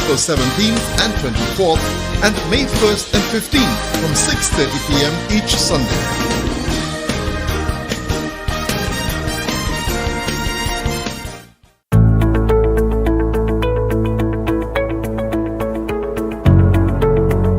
April 17th and 24th, and May 1st and 15th from 6:30 p.m. each Sunday.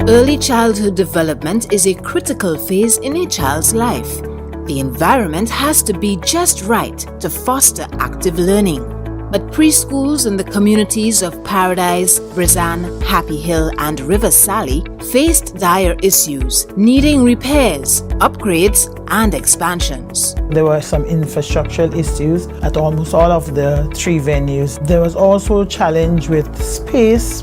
Early childhood development is a critical phase in a child's life. The environment has to be just right to foster active learning. But preschools in the communities of Paradise, Brizan, Happy Hill and River Sally faced dire issues, needing repairs, upgrades and expansions. There were some infrastructural issues at almost all of the 3 venues. There was also a challenge with space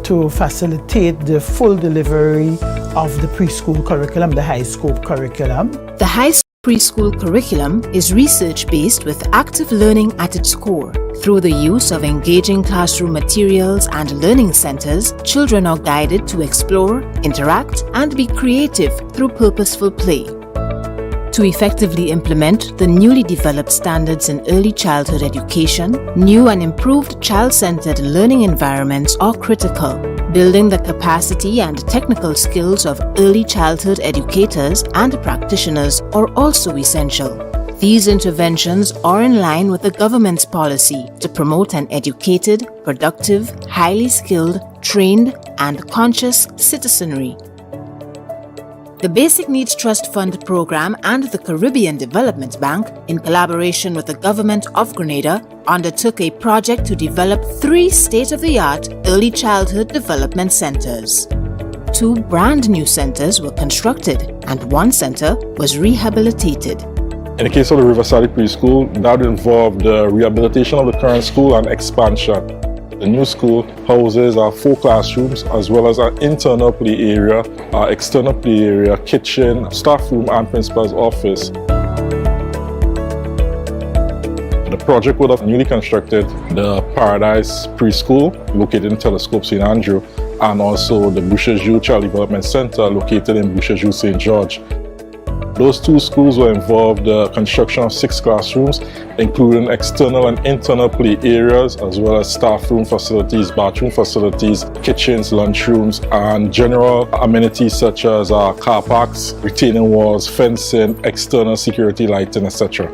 to facilitate the full delivery of the preschool curriculum, the high school curriculum. The high school preschool curriculum is research-based with active learning at its core. Through the use of engaging classroom materials and learning centers, children are guided to explore, interact, and be creative through purposeful play. To effectively implement the newly developed standards in early childhood education, new and improved child-centered learning environments are critical. Building the capacity and technical skills of early childhood educators and practitioners are also essential. These interventions are in line with the government's policy to promote an educated, productive, highly skilled, trained, and conscious citizenry. The Basic Needs Trust Fund Program and the Caribbean Development Bank, in collaboration with the Government of Grenada, undertook a project to develop 3 state-of-the-art early childhood development centers. 2 brand new centers were constructed and 1 center was rehabilitated. In the case of the River Sally Preschool, that involved the rehabilitation of the current school and expansion. The new school houses 4 classrooms as well as an internal play area, external play area, kitchen, staff room and principal's office. The project would have newly constructed the Paradise Preschool located in Telescope St. Andrew and also the Boucherville Child Development Center located in Boucherville St. George. Those 2 schools were involved in the construction of 6 classrooms, including external and internal play areas, as well as staff room facilities, bathroom facilities, kitchens, lunchrooms, and general amenities such as car parks, retaining walls, fencing, external security lighting, etc.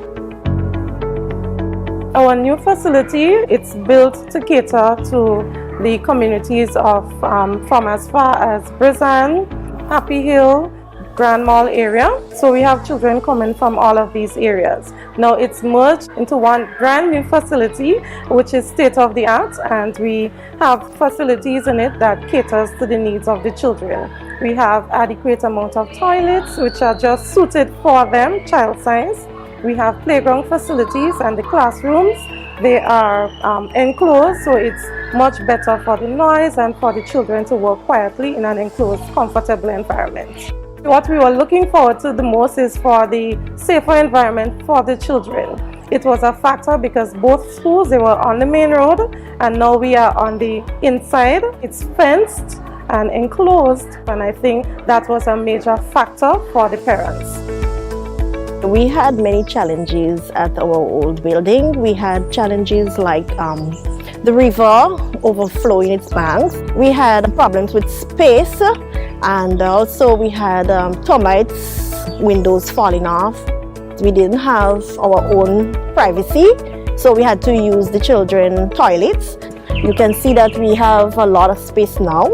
Our new facility, it's built to cater to the communities of from as far as Brizan, Happy Hill, Grand Mall area. So we have children coming from all of these areas. Now it's merged into one brand new facility which is state-of-the-art, and we have facilities in it that caters to the needs of the children. We have adequate amount of toilets which are just suited for them, child size. We have playground facilities, and the classrooms, they are enclosed, so it's much better for the noise and for the children to work quietly in an enclosed, comfortable environment. What we were looking forward to the most is for the safer environment for the children. It was a factor because both schools, they were on the main road, and now we are on the inside. It's fenced and enclosed, and I think that was a major factor for the parents. We had many challenges at our old building. We had challenges like the river overflowing its banks. We had problems with space, and also we had termites, windows falling off. We didn't have our own privacy, so we had to use the children's toilets. You can see that we have a lot of space now.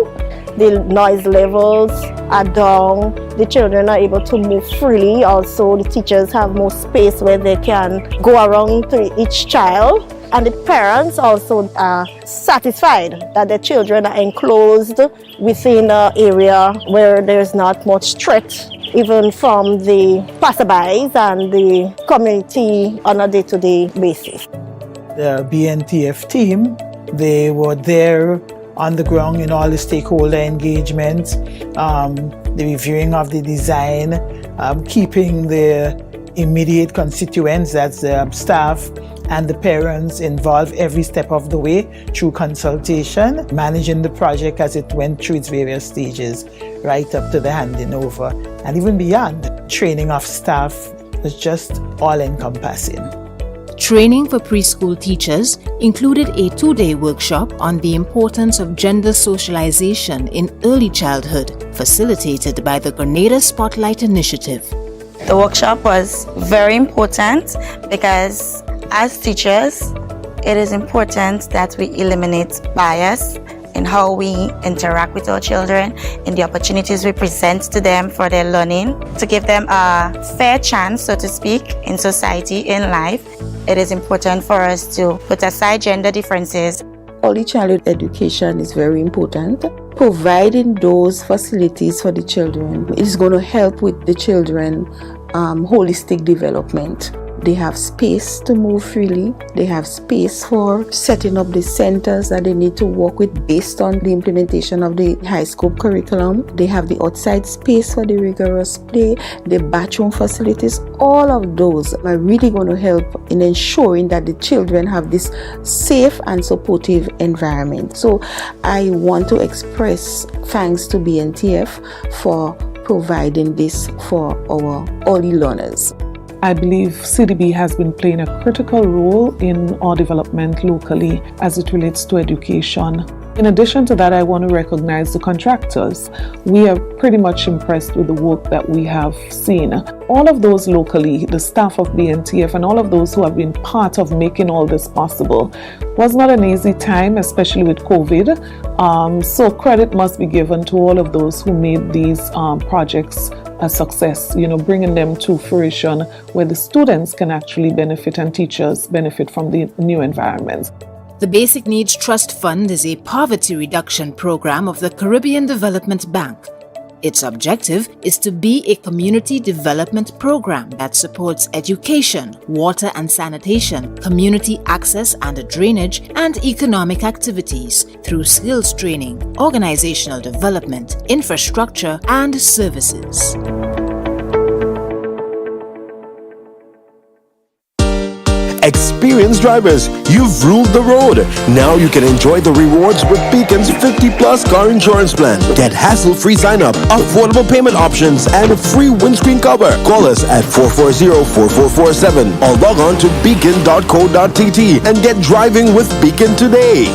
The noise levels are down. The children are able to move freely. Also, the teachers have more space where they can go around to each child. And the parents also are satisfied that the children are enclosed within an area where there's not much threat, even from the passerbys and the community on a day-to-day basis. The BNTF team, they were there on the ground in all the stakeholder engagement, the reviewing of the design, keeping the immediate constituents, that's the staff and the parents, involved every step of the way through consultation, managing the project as it went through its various stages, right up to the handing over, and even beyond. Training of staff was just all-encompassing. Training for preschool teachers included a 2-day workshop on the importance of gender socialization in early childhood, facilitated by the Grenada Spotlight Initiative. The workshop was very important because as teachers, it is important that we eliminate bias in how we interact with our children, in the opportunities we present to them for their learning, to give them a fair chance, so to speak, in society, in life. It is important for us to put aside gender differences. Early childhood education is very important. Providing those facilities for the children is going to help with the children holistic development. They have space to move freely. They have space for setting up the centers that they need to work with based on the implementation of the high scope curriculum. They have the outside space for the rigorous play, the bathroom facilities. All of those are really going to help in ensuring that the children have this safe and supportive environment. So I want to express thanks to BNTF for providing this for our early learners. I believe CDB has been playing a critical role in our development locally as it relates to education. In addition to that, I want to recognize the contractors. We are pretty much impressed with the work that we have seen. All of those locally, the staff of BNTF and all of those who have been part of making all this possible, was not an easy time, especially with COVID. So credit must be given to all of those who made these projects a success, bringing them to fruition where the students can actually benefit and teachers benefit from the new environments. The Basic Needs Trust Fund is a poverty reduction program of the Caribbean Development Bank. Its objective is to be a community development program that supports education, water and sanitation, community access and drainage, and economic activities through skills training, organizational development, infrastructure, and services. Experienced drivers, you've ruled the road. Now you can enjoy the rewards with Beacon's 50+ car insurance plan. Get hassle-free sign-up, affordable payment options, and a free windscreen cover. Call us at 440-4447 or log on to beacon.co.tt and get driving with Beacon today.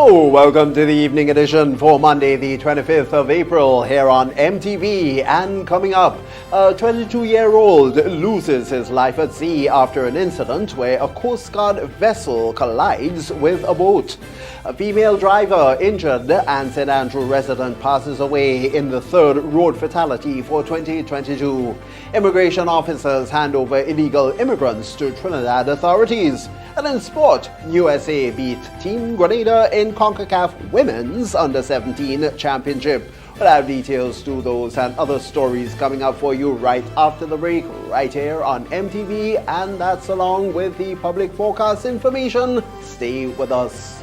Welcome to the evening edition for Monday, the 25th of April, here on MTV. And coming up, a 22-year-old loses his life at sea after an incident where a Coast Guard vessel collides with a boat. A female driver injured and St. Andrew resident passes away in the third road fatality for 2022. Immigration officers hand over illegal immigrants to Trinidad authorities. And in sport, USA beat Team Grenada in CONCACAF Women's Under-17 Championship. We'll have details to those and other stories coming up for you right after the break, right here on MTV, and that's along with the public forecast information. Stay with us.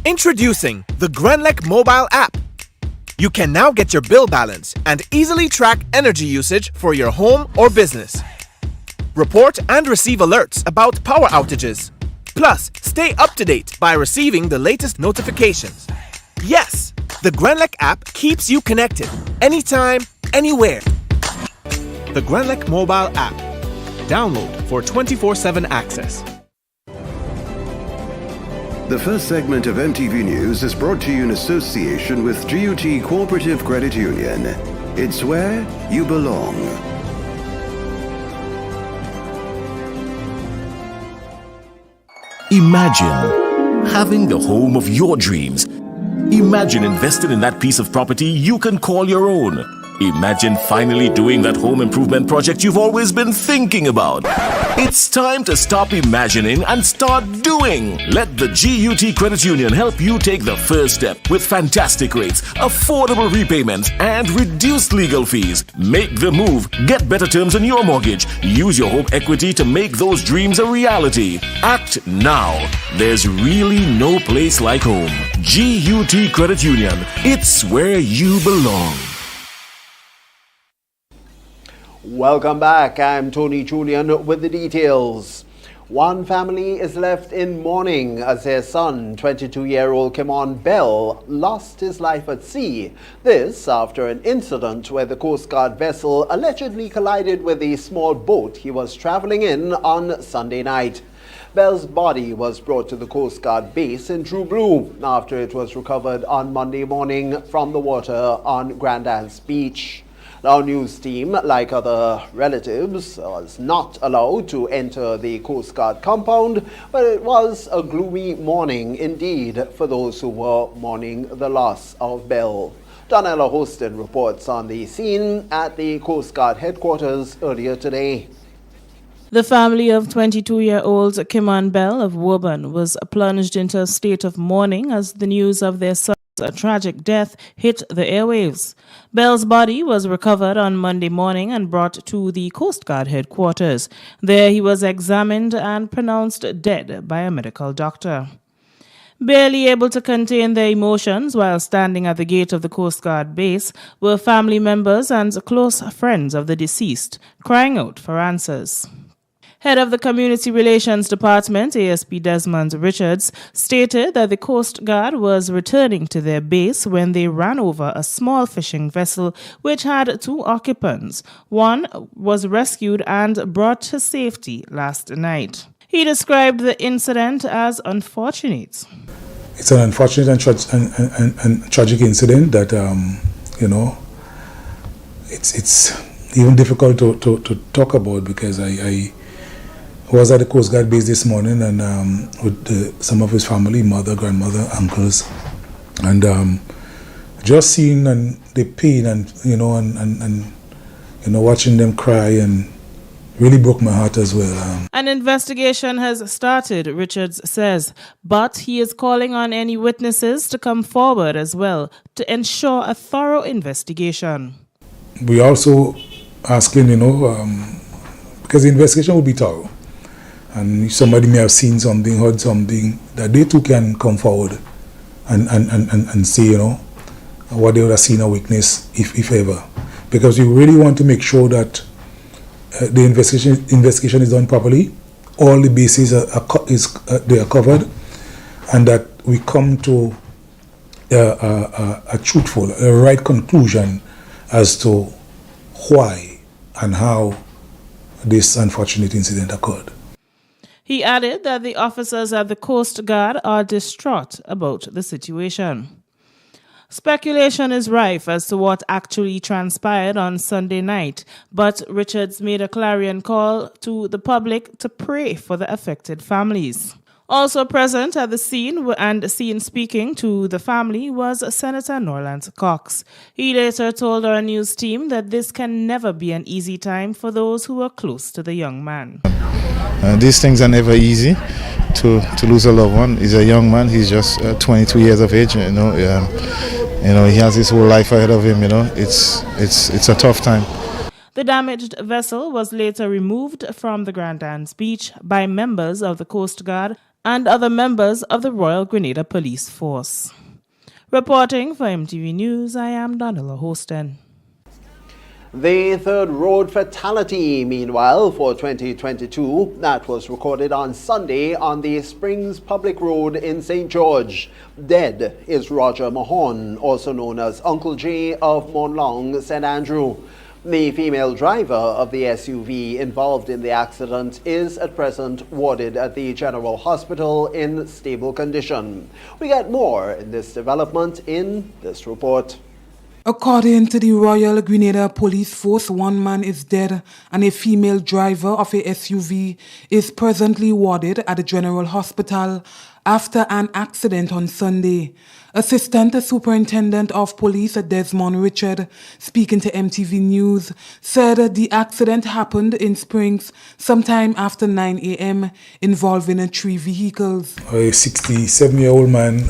Introducing the Grenlec mobile app. You can now get your bill balance and easily track energy usage for your home or business. Report and receive alerts about power outages. Plus, stay up to date by receiving the latest notifications. Yes, the Grenlec app keeps you connected anytime, anywhere. The Grenlec mobile app. Download for 24/7 access. The first segment of MTV News is brought to you in association with GUT Cooperative Credit Union. It's where you belong. Imagine having the home of your dreams. Imagine investing in that piece of property you can call your own. Imagine finally doing that home improvement project you've always been thinking about. It's time to stop imagining and start doing. Let the GUT Credit Union help you take the first step with fantastic rates, affordable repayments, and reduced legal fees. Make the move. Get better terms on your mortgage. Use your home equity to make those dreams a reality. Act now. There's really no place like home. GUT Credit Union. It's where you belong. Welcome back. I'm Tony Julian with the details. One family is left in mourning as their son, 22-year-old Kimon Bell, lost his life at sea. This after an incident where the Coast Guard vessel allegedly collided with a small boat he was traveling in on Sunday night. Bell's body was brought to the Coast Guard base in True Blue after it was recovered on Monday morning from the water on Grand Anse Beach. Our news team, like other relatives, was not allowed to enter the Coast Guard compound, but it was a gloomy morning indeed for those who were mourning the loss of Bell. Donella Hostin reports on the scene at the Coast Guard headquarters earlier today. The family of 22-year-old Kimon Bell of Woburn was plunged into a state of mourning as the news of their son's tragic death hit the airwaves. Bell's body was recovered on Monday morning and brought to the Coast Guard headquarters. There he was examined and pronounced dead by a medical doctor. Barely able to contain their emotions while standing at the gate of the Coast Guard base were family members and close friends of the deceased, crying out for answers. Head of the Community Relations Department, ASP Desmond Richards, stated that the Coast Guard was returning to their base when they ran over a small fishing vessel which had 2 occupants. One was rescued and brought to safety last night. He described the incident as unfortunate. It's an unfortunate and tragic incident that, it's even difficult to talk about because I was at the Coast Guard base this morning and with some of his family, mother, grandmother, uncles, and just seeing the pain and watching them cry and really broke my heart as well. An investigation has started, Richards says, but he is calling on any witnesses to come forward as well to ensure a thorough investigation. We also asking, because the investigation will be thorough. And somebody may have seen something, heard something, that they too can come forward and say, what they would have seen or witnessed, if ever. Because we really want to make sure that the investigation is done properly, all the bases they are covered, and that we come to a truthful, a right conclusion as to why and how this unfortunate incident occurred. He added that the officers at the Coast Guard are distraught about the situation. Speculation is rife as to what actually transpired on Sunday night, but Richards made a clarion call to the public to pray for the affected families. Also present at the scene and seen speaking to the family was Senator Norland Cox. He later told our news team that this can never be an easy time for those who were close to the young man. These things are never easy to lose a loved one. He's a young man. He's just 22 years of age. He has his whole life ahead of him. It's a tough time. The damaged vessel was later removed from the Grand Anse Beach by members of the Coast Guard and other members of the Royal Grenada Police Force. Reporting for MTV News, I am Donella Hostin. The third road fatality, meanwhile, for 2022, that was recorded on Sunday on the Springs Public Road in St. George. Dead is Roger Mahon, also known as Uncle J of Monlong, St. Andrew. The female driver of the SUV involved in the accident is at present warded at the General Hospital in stable condition. We get more in this development in this report. According to the Royal Grenada Police Force, one man is dead and a female driver of a SUV is presently warded at the General Hospital after an accident on Sunday. Assistant Superintendent of Police Desmond Richard, speaking to MTV News, said the accident happened in Springs sometime after 9 a.m. involving 3 vehicles. A 67-year-old man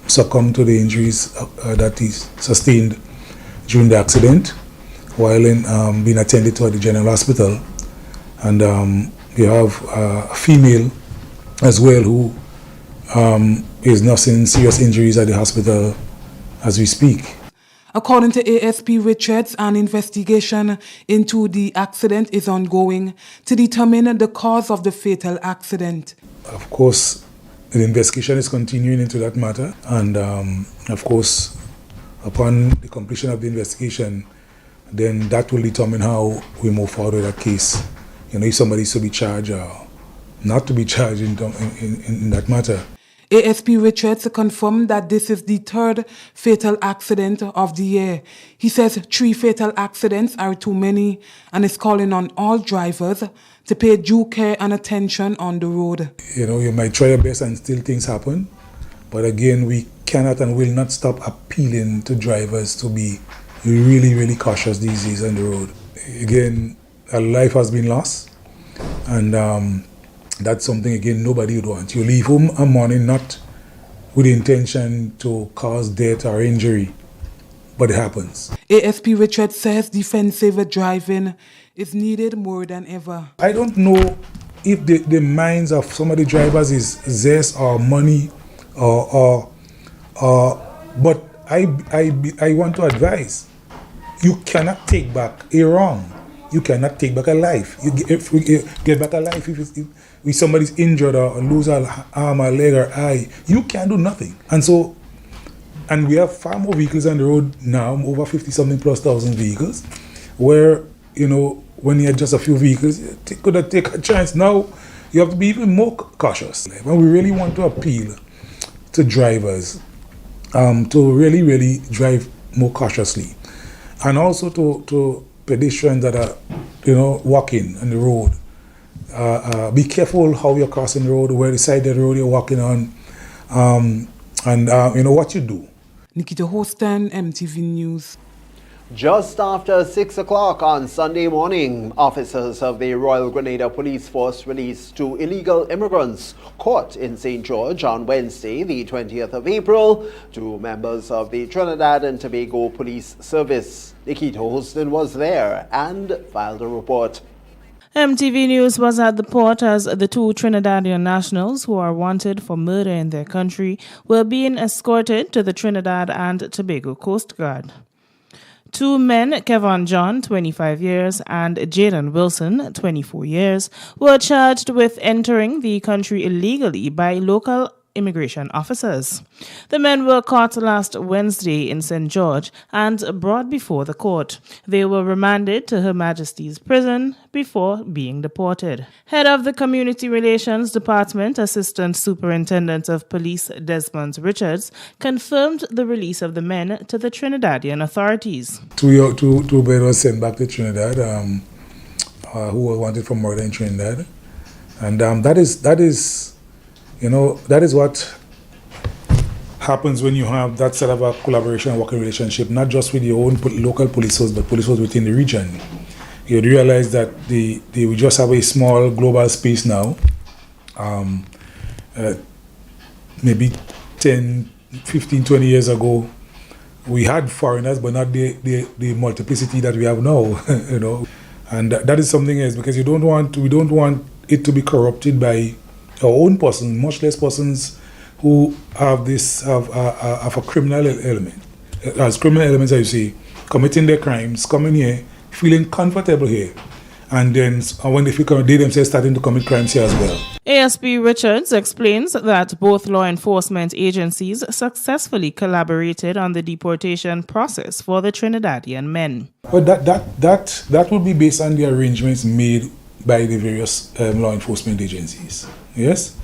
succumbed to the injuries that he sustained during the accident while being attended to at the General Hospital. And you have a female as well who is nursing serious injuries at the hospital as we speak. According to ASP Richards, an investigation into the accident is ongoing to determine the cause of the fatal accident. Of course, the investigation is continuing into that matter, and of course, upon the completion of the investigation, then that will determine how we move forward with that case. If somebody is to be charged or not to be charged in that matter. ASP Richards confirmed that this is the third fatal accident of the year. He says 3 fatal accidents are too many and is calling on all drivers to pay due care and attention on the road. You might try your best and still things happen, but again, we cannot and will not stop appealing to drivers to be really, really cautious these days on the road. Again, a life has been lost, and that's something, again, nobody would want. You leave home a morning not with the intention to cause death or injury, but it happens. ASP Richard says defensive driving is needed more than ever. I don't know if the minds of some of the drivers is zest or money, but I want to advise, you cannot take back a wrong. You cannot take back a life. You get back a life if somebody's injured or lose an arm or leg or eye. You can't do nothing. And we have far more vehicles on the road now, over 50-something plus thousand vehicles, where, when you had just a few vehicles, you could take a chance. Now, you have to be even more cautious. And we really want to appeal to drivers to really, really drive more cautiously. And also to pedestrians that are, walking on the road. Be careful how you're crossing the road, where the side of the road you're walking on, and what you do. Nikita Hostan, MTV News. Just after 6 o'clock on Sunday morning, officers of the Royal Grenada Police Force released 2 illegal immigrants caught in St. George on Wednesday, the 20th of April, 2 members of the Trinidad and Tobago Police Service. Nikita Holston was there and filed a report. MTV News was at the port as the 2 Trinidadian nationals who are wanted for murder in their country were being escorted to the Trinidad and Tobago Coast Guard. 2 men, Kevin John, 25 years, and Jaden Wilson, 24 years, were charged with entering the country illegally by local immigration officers. The men were caught last Wednesday in St. George and brought before the court. They were remanded to Her Majesty's Prison before being deported. Head of the Community Relations Department, Assistant Superintendent of Police Desmond Richards, confirmed the release of the men to the Trinidadian authorities. 2 men were sent back to Trinidad who were wanted for murder in Trinidad. And that is what happens when you have that sort of a collaboration and working relationship, not just with your own local police force, but police force within the region. You'd realize that we just have a small global space now. Maybe 10, 15, 20 years ago, we had foreigners, but not the multiplicity that we have now, And that is something else, because we don't want it to be corrupted by our own persons, much less persons who have a criminal element. As criminal elements, as you say, committing their crimes, coming here, feeling comfortable here, and then when they feel they themselves starting to commit crimes here as well. ASP Richards explains that both law enforcement agencies successfully collaborated on the deportation process for the Trinidadian men. But that would be based on the arrangements made by the various law enforcement agencies. Yes?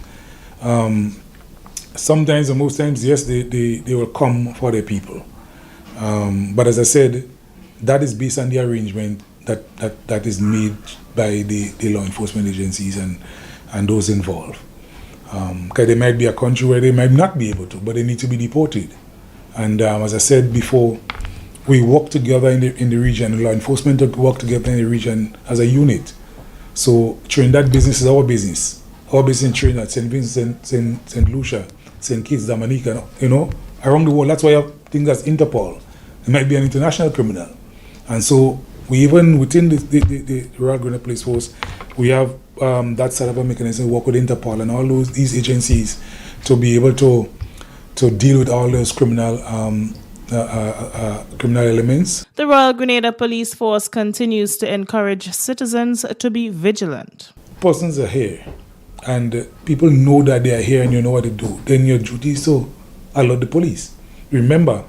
Sometimes, or most times, yes, they will come for their people. But as I said, that is based on the arrangement that is made by the law enforcement agencies and those involved. Because there might be a country where they might not be able to, but they need to be deported. And as I said before, we work together in the region. Law enforcement work together in the region as a unit. So Trinidad business is our business. Our business in Trinidad, St. Vincent, St. Lucia, St. Kitts, Dominica, around the world. That's why you have things as Interpol. It might be an international criminal. And so we even within the Royal Grenada Police Force, we have that sort of a mechanism to work with Interpol and all these agencies to be able to to deal with all those criminal elements. The Royal Grenada Police Force continues to encourage citizens to be vigilant. Persons are here, and people know that they are here and you know what to do. Then your duty is to alert the police. Remember,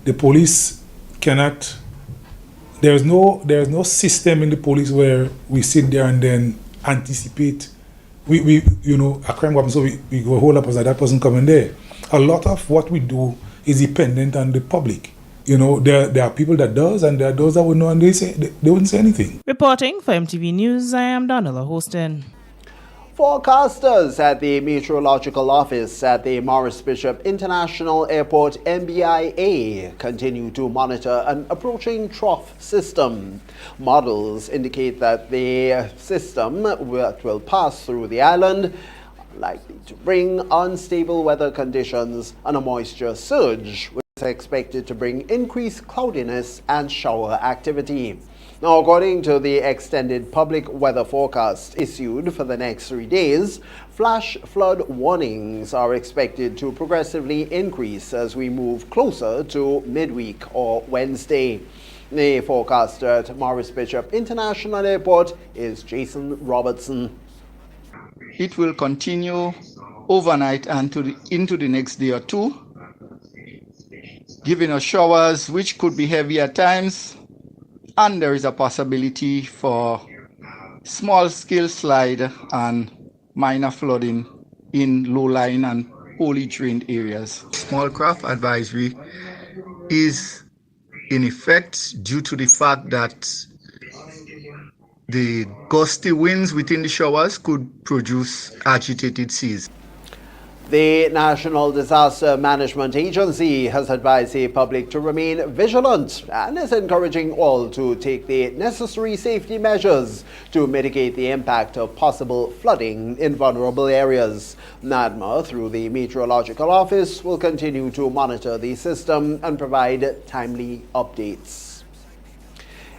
the police cannot, there is no system in the police where we sit there and then anticipate. We a crime happens, so we go hold up as that person coming there. A lot of what we do is dependent on the public. There are people that does, and there are those that would know, and they wouldn't say anything. Reporting for MTV News, I am Donella Hostin. Forecasters at the Meteorological Office at the Maurice Bishop International Airport MBIA continue to monitor an approaching trough system. Models indicate that the system that will pass through the island likely to bring unstable weather conditions and a moisture surge, which is expected to bring increased cloudiness and shower activity. Now, according to the extended public weather forecast issued for the next 3 days, flash flood warnings are expected to progressively increase as we move closer to midweek or Wednesday. The forecaster at Maurice Bishop International Airport is Jason Robertson. It will continue overnight and into the next day or two, giving us showers which could be heavy at times, and there is a possibility for small-scale slide and minor flooding in low-lying and poorly drained areas. Small craft advisory is in effect due to the fact that the gusty winds within the showers could produce agitated seas. The National Disaster Management Agency has advised the public to remain vigilant and is encouraging all to take the necessary safety measures to mitigate the impact of possible flooding in vulnerable areas. NADMA, through the Meteorological Office, will continue to monitor the system and provide timely updates.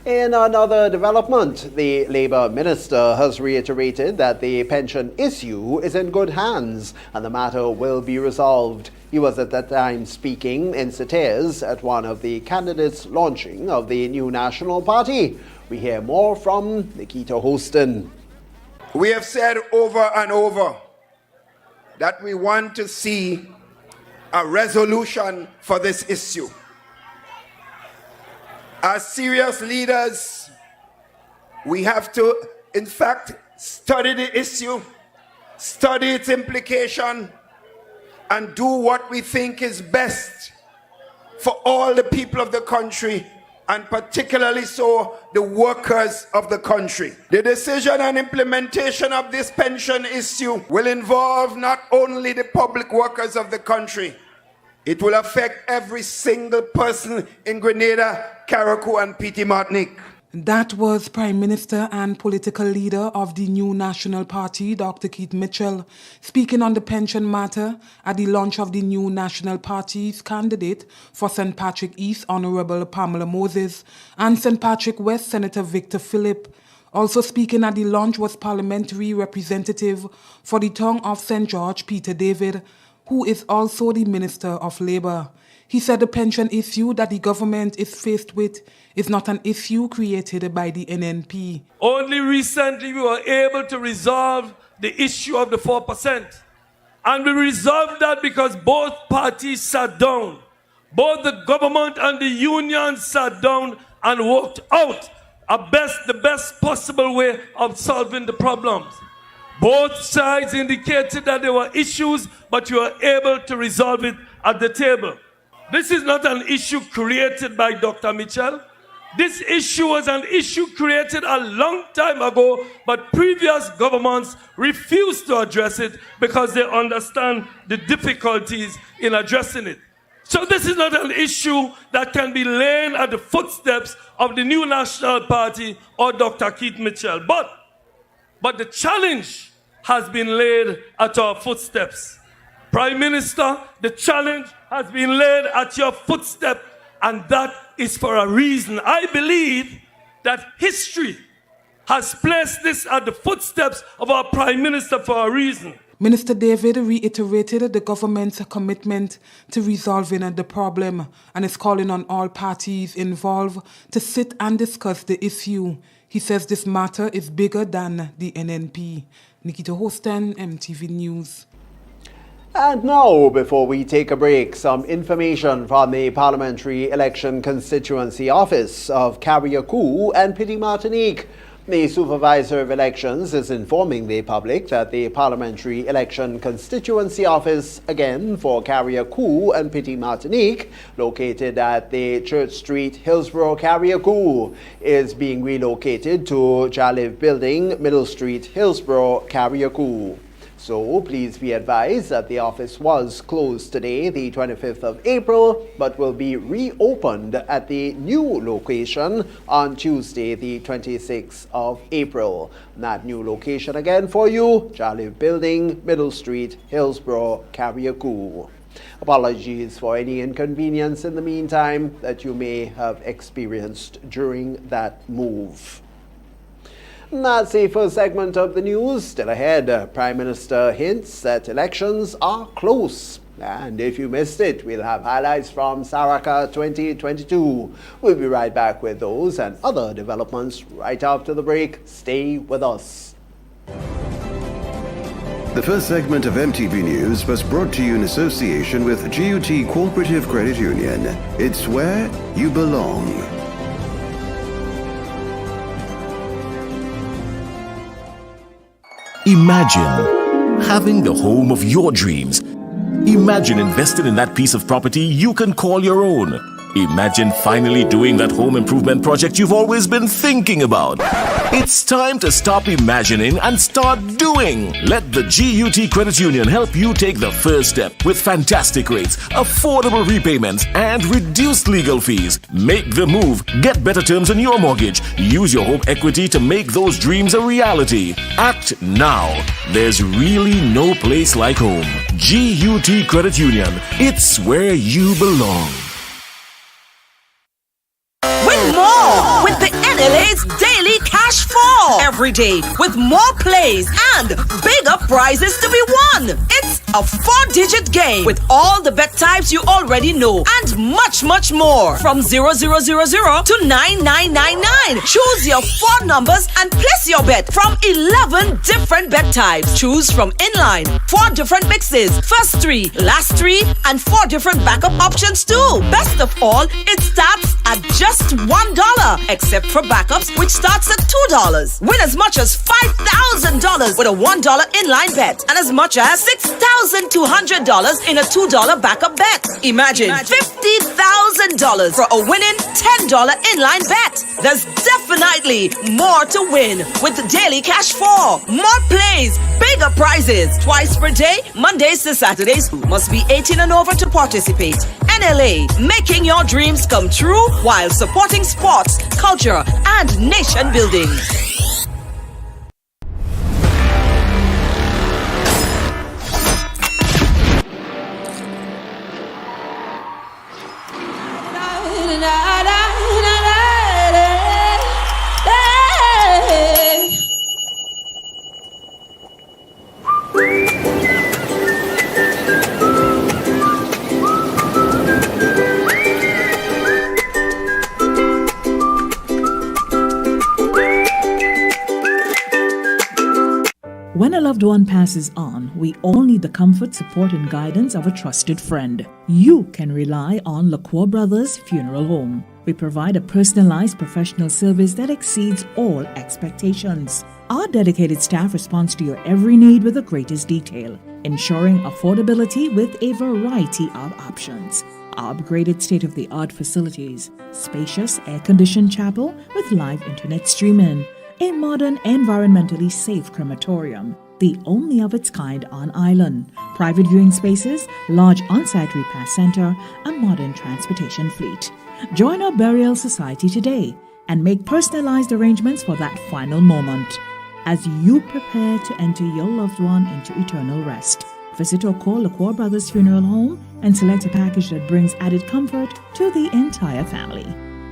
In another development, the Labour Minister has reiterated that the pension issue is in good hands and the matter will be resolved. He was at that time speaking in Sateers at one of the candidates' launching of the new National Party. We hear more from Nikita Hostin. We have said over and over that we want to see a resolution for this issue. As serious leaders, we have to, in fact, study the issue, study its implication, and do what we think is best for all the people of the country, and particularly so the workers of the country. The decision and implementation of this pension issue will involve not only the public workers of the country, it will affect every single person in Grenada, Carriacou and Petite Martinique. That was Prime Minister and political leader of the new National Party, Dr. Keith Mitchell, speaking on the pension matter at the launch of the new National Party's candidate for St. Patrick East, Honorable Pamela Moses, and St. Patrick West, Senator Victor Phillip. Also speaking at the launch was parliamentary representative for the town of St. George, Peter David, who is also the Minister of Labour. He said the pension issue that the government is faced with is not an issue created by the NNP. Only recently we were able to resolve the issue of the 4%. And we resolved that because both parties sat down. Both the government and the union sat down and worked out the best possible way of solving the problems. Both sides indicated that there were issues, but you were able to resolve it at the table. This is not an issue created by Dr. Mitchell. This issue was an issue created a long time ago, but previous governments refused to address it because they understand the difficulties in addressing it. So this is not an issue that can be laid at the footsteps of the new National Party or Dr. Keith Mitchell. But the challenge has been laid at our footsteps. Prime Minister, the challenge has been laid at your footstep, and that is for a reason. I believe that history has placed this at the footsteps of our Prime Minister for a reason. Minister David reiterated the government's commitment to resolving the problem and is calling on all parties involved to sit and discuss the issue. He says this matter is bigger than the NNP. Nikita Hostin, MTV News. And now, before we take a break, some information from the Parliamentary Election Constituency Office of Carriacou and Petit Martinique. The Supervisor of Elections is informing the public that the Parliamentary Election Constituency Office, again for Carriacou and Petit Martinique, located at the Church Street, Hillsborough, Carriacou, is being relocated to Jaliv Building, Middle Street, Hillsborough, Carriacou. So please be advised that the office was closed today, the 25th of April, but will be reopened at the new location on Tuesday, the 26th of April. That new location again for you, Jaliv Building, Middle Street, Hillsborough, Carriacou. Apologies for any inconvenience in the meantime that you may have experienced during that move. That's the first segment of the news. Still ahead, Prime Minister hints that elections are close. And if you missed it, we'll have highlights from Saraka 2022. We'll be right back with those and other developments right after the break. Stay with us. The first segment of MTV News was brought to you in association with GUT Cooperative Credit Union. It's where you belong. Imagine having the home of your dreams. Imagine investing in that piece of property you can call your own. Imagine finally doing that home improvement project you've always been thinking about. It's time to stop imagining and start doing. Let the GUT Credit Union help you take the first step with fantastic rates, affordable repayments, and reduced legal fees. Make the move. Get better terms on your mortgage. Use your home equity to make those dreams a reality. Act now. There's really no place like home. GUT Credit Union. It's where you belong. Win more with the NLA's Daily Cash Fall. Every day with more plays and bigger prizes to be won. It's a 4-digit game with all the bet types you already know and much, much more. From 0000 to 9999. Choose your 4 numbers and place your bet from 11 different bet types. Choose from inline, 4 different mixes, first 3, last 3, and 4 different backup options too. Best of all, it starts at just $1, except for backups, which starts at $2. Win as much as $5,000 with a $1 inline bet and as much as $6,200 in a $2 backup bet. Imagine $50,000 for a winning $10 inline bet. There's definitely more to win with the Daily Cash 4. More plays, bigger prizes. Twice per day, Mondays to Saturdays. Must be 18 and over to participate. NLA, making your dreams come true while supporting sports, culture, and nation building. When a loved one passes on, we all need the comfort, support, and guidance of a trusted friend. You can rely on LaCour Brothers Funeral Home. We provide a personalized professional service that exceeds all expectations. Our dedicated staff responds to your every need with the greatest detail, ensuring affordability with a variety of options. Our upgraded state-of-the-art facilities, spacious air-conditioned chapel with live internet streaming, a modern, environmentally safe crematorium, the only of its kind on island, private viewing spaces, large on-site repast center, a modern transportation fleet. Join our burial society today and make personalized arrangements for that final moment. As you prepare to enter your loved one into eternal rest, visit or call LaCour Brothers Funeral Home and select a package that brings added comfort to the entire family.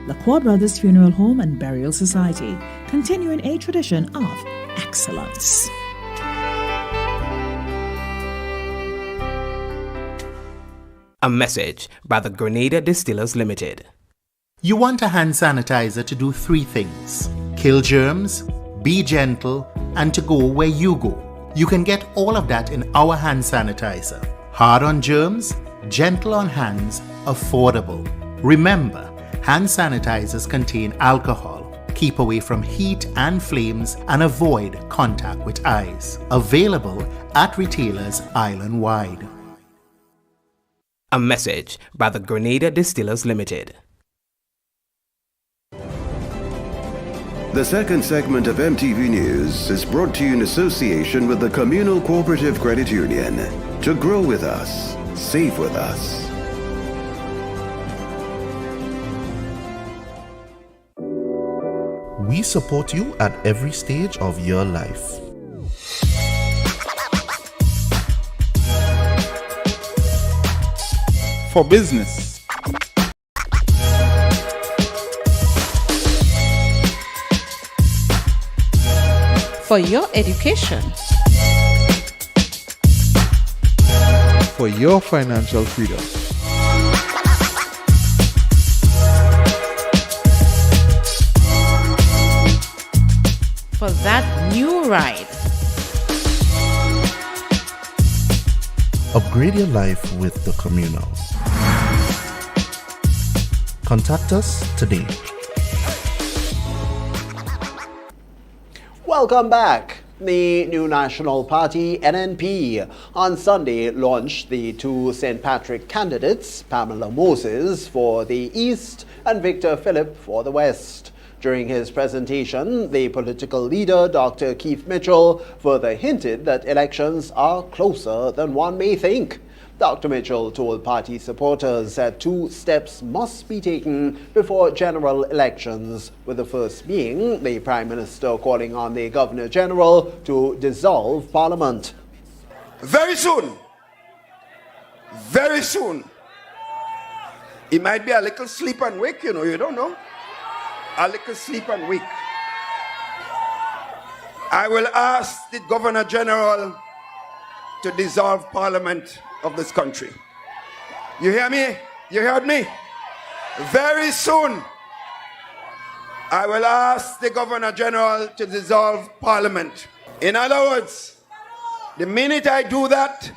LaCour Brothers Funeral Home and Burial Society, continuing a tradition of excellence. A message by the Grenada Distillers Limited. You want a hand sanitizer to do 3 things: kill germs, be gentle, and to go where you go. You can get all of that in our hand sanitizer. Hard on germs, gentle on hands, affordable. Remember, hand sanitizers contain alcohol. Keep away from heat and flames and avoid contact with eyes. Available at retailers island-wide. A message by the Grenada Distillers Limited. The second segment of MTV News is brought to you in association with the Communal Cooperative Credit Union. To grow with us, save with us. We support you at every stage of your life. For business, for your education, for your financial freedom, for that new ride. Upgrade your life with the Communal. Contact us today. Welcome back. The new National Party, NNP, on Sunday launched the 2 St. Patrick candidates, Pamela Moses for the East and Victor Philip for the West. During his presentation, the political leader, Dr. Keith Mitchell, further hinted that elections are closer than one may think. Dr. Mitchell told party supporters that 2 steps must be taken before general elections, with the first being the Prime Minister calling on the Governor-General to dissolve Parliament. Very soon, it might be a little sleep and wake, you don't know. A little sleep and wake. I will ask the Governor-General to dissolve Parliament of this country. You hear me? You heard me? Very soon, I will ask the Governor-General to dissolve Parliament. In other words, the minute I do that,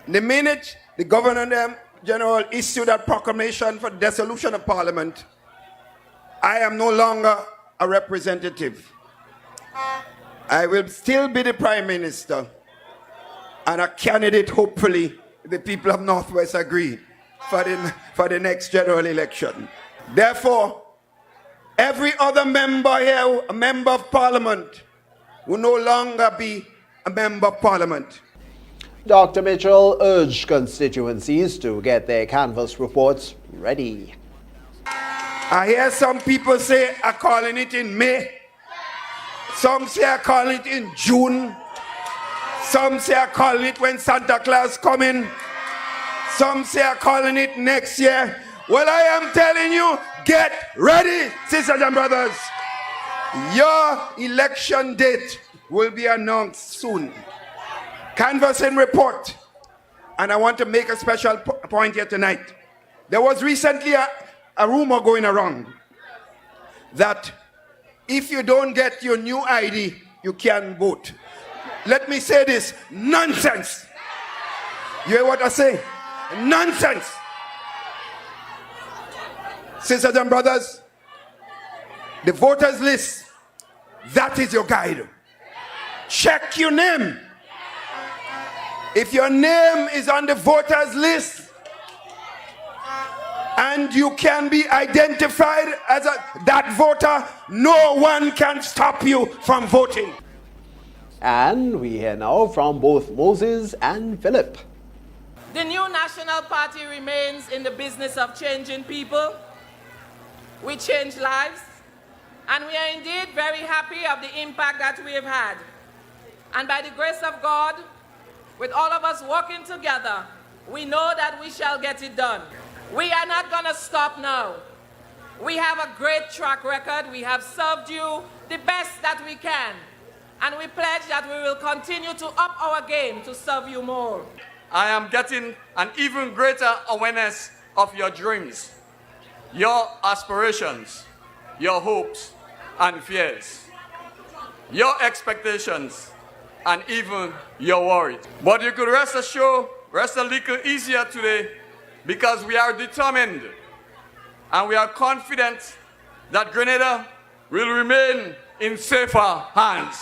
the minute the Governor-General issued that proclamation for dissolution of Parliament, I am no longer a representative. I will still be the Prime Minister and a candidate, hopefully, the people of Northwest agree, for the next general election. Therefore, every other member here, a member of Parliament, will no longer be a member of Parliament. Dr. Mitchell urged constituencies to get their canvass reports ready. I hear some people say I'm calling it in May. Some say I'm calling it in June. Some say I'm calling it when Santa Claus coming. Some say I'm calling it next year. Well, I am telling you, get ready, sisters and brothers. Your election date will be announced soon. Canvassing report. And I want to make a special point here tonight. There was recently a rumor going around that if you don't get your new ID, you can't vote. Let me say this, nonsense. You hear what I say? Nonsense. Sisters and brothers, the voters list, that is your guide. Check your name. If your name is on the voters list and you can be identified as that voter, no one can stop you from voting. And we hear now from both Moses and Philip. The new National Party remains in the business of changing people. We change lives, and we are indeed very happy of the impact that we have had. And by the grace of God, with all of us working together, we know that we shall get it done. We are not going to stop now. We have a great track record. We have served you the best that we can. And we pledge that we will continue to up our game to serve you more. I am getting an even greater awareness of your dreams, your aspirations, your hopes and fears, your expectations, and even your worries. But you could rest assured, rest a little easier today, because we are determined and we are confident that Grenada will remain in safer hands.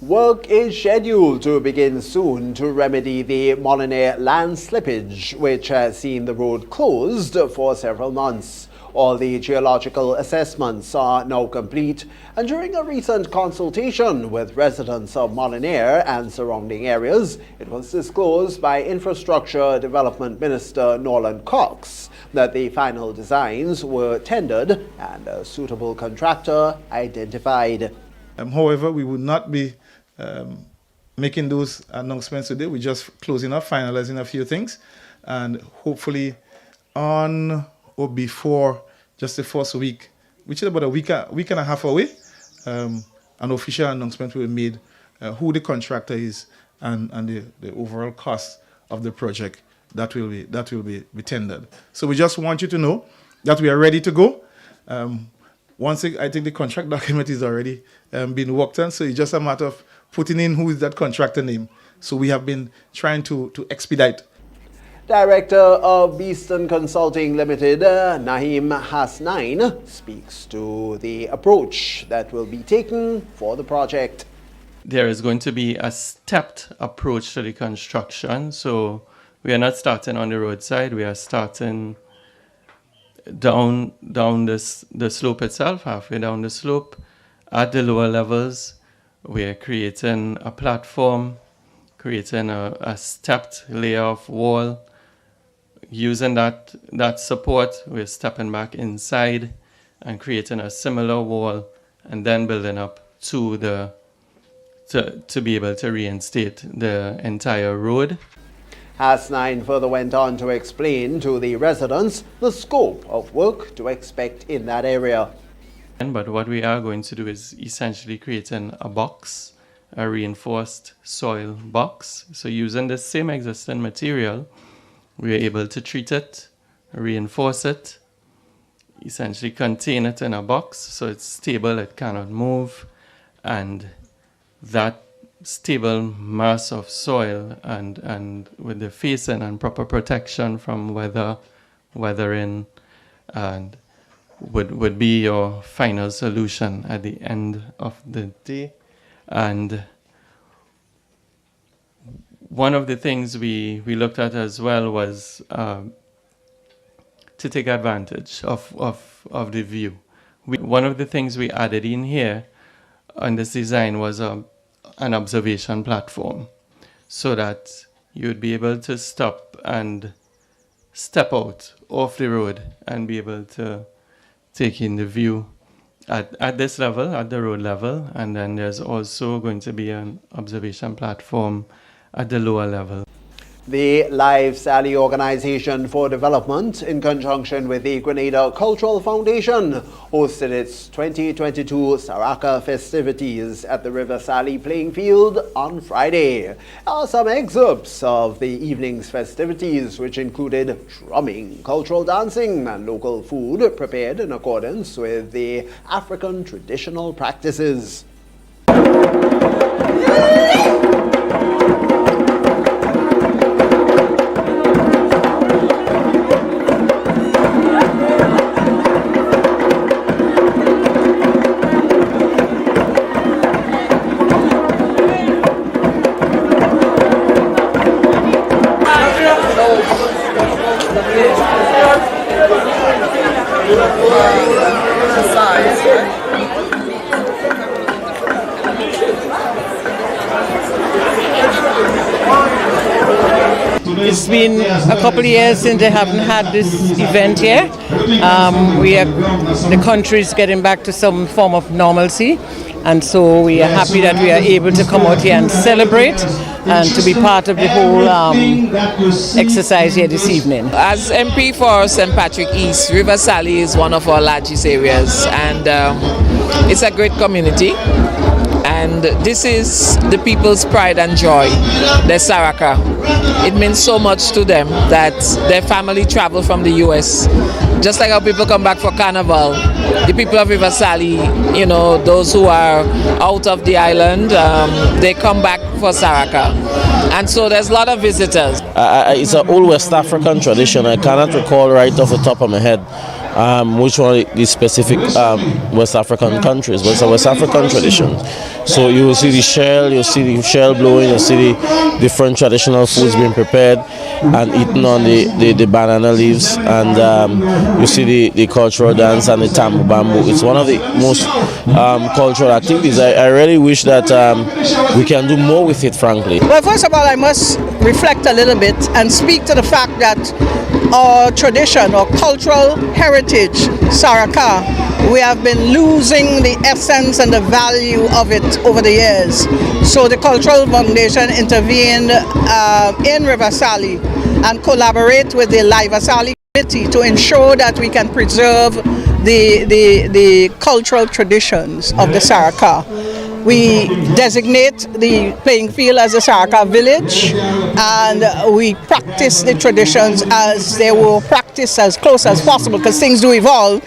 Work is scheduled to begin soon to remedy the Molyneux land slippage, which has seen the road closed for several months. All the geological assessments are now complete, and during a recent consultation with residents of Molyneux and surrounding areas, it was disclosed by Infrastructure Development Minister Norland Cox that the final designs were tendered and a suitable contractor identified. However, we would not be making those announcements today. We're just closing up, finalizing a few things, and hopefully on or before just the first week, which is about a week and a half away, an official announcement will be made who the contractor is and the overall cost of the project that will be tendered. So we just want you to know that we are ready to go. I think the contract document is already been worked on, so it's just a matter of putting in who is that contractor name. So we have been trying to expedite. Director of Beeston Consulting Limited, Naheem Hasnain, speaks to the approach that will be taken for the project. There is going to be a stepped approach to the construction. So we are not starting on the roadside. We are starting down the slope itself, halfway down the slope. At the lower levels, we are creating a platform, creating a stepped layer of wall. Using that support, we're stepping back inside and creating a similar wall, and then building up to be able to reinstate the entire road. Hasnain further went on to explain to the residents the scope of work to expect in that area. But what we are going to do is essentially creating a box, a reinforced soil box. So using the same existing material, we are able to treat it, reinforce it, essentially contain it in a box so it's stable, it cannot move, and that stable mass of soil and with the facing and proper protection from weathering, and would be your final solution at the end of the day. And one of the things we looked at as well was to take advantage of the view. One of the things we added in here on this design was an observation platform, so that you'd be able to stop and step out off the road and be able to take in the view at this level, at the road level, and then there's also going to be an observation platform at the lower level. The Live Sally Organization for Development, in conjunction with the Grenada Cultural Foundation, hosted its 2022 Saraka festivities at the River Sally playing field on Friday. There are some excerpts of the evening's festivities, which included drumming, cultural dancing, and local food prepared in accordance with the African traditional practices. It's been a couple of years since they haven't had this event here. The country is getting back to some form of normalcy, and so we are happy that we are able to come out here and celebrate and to be part of the whole exercise here this evening. As MP for St. Patrick East, River Sally is one of our largest areas, and it's a great community. And this is the people's pride and joy, the Saraka. It means so much to them that their family travel from the US. Just like how people come back for Carnival, the people of River Sally, you know, those who are out of the island, they come back for Saraka. And so there's a lot of visitors. It's an old West African tradition. I cannot recall right off the top of my head which one the specific West African countries, but it's a West African tradition. So you will see the shell blowing, you'll see the different traditional foods being prepared and eaten on the banana leaves, and you see the cultural dance and the tambu bamboo. It's one of the most cultural activities. I really wish that we can do more with it, frankly. Well, first of all, I must reflect a little bit and speak to the fact that our tradition, our cultural heritage, Saraka, we have been losing the essence and the value of it over the years. So the Cultural Foundation intervened in River Sally and collaborate with the Live Sally committee to ensure that we can preserve the cultural traditions of the Saraka. We designate the playing field as the Saraka village, and we practice the traditions as they were practiced as close as possible, because things do evolve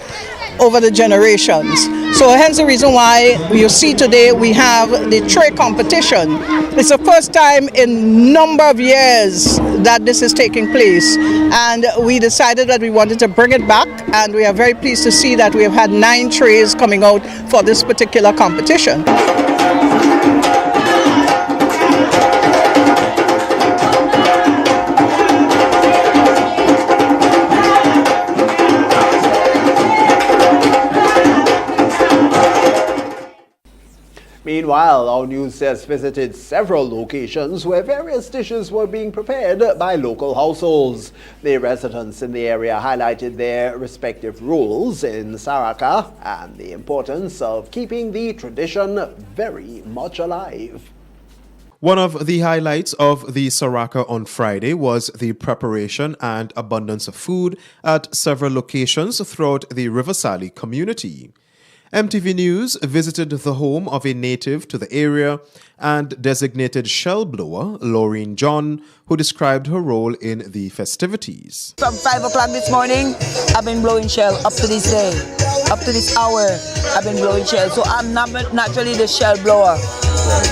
over the generations. So hence the reason why you see today we have the tray competition. It's the first time in number of years that this is taking place, and we decided that we wanted to bring it back, and we are very pleased to see that we have had 9 trays coming out for this particular competition. Meanwhile, our news desk visited several locations where various dishes were being prepared by local households. The residents in the area highlighted their respective roles in Saraka and the importance of keeping the tradition very much alive. One of the highlights of the Saraka on Friday was the preparation and abundance of food at several locations throughout the River Sally community. MTV News visited the home of a native to the area and designated shell blower, Laureen John, who described her role in the festivities. From 5 o'clock this morning, I've been blowing shell up to this day. Up to this hour, I've been blowing shell. So I'm naturally the shell blower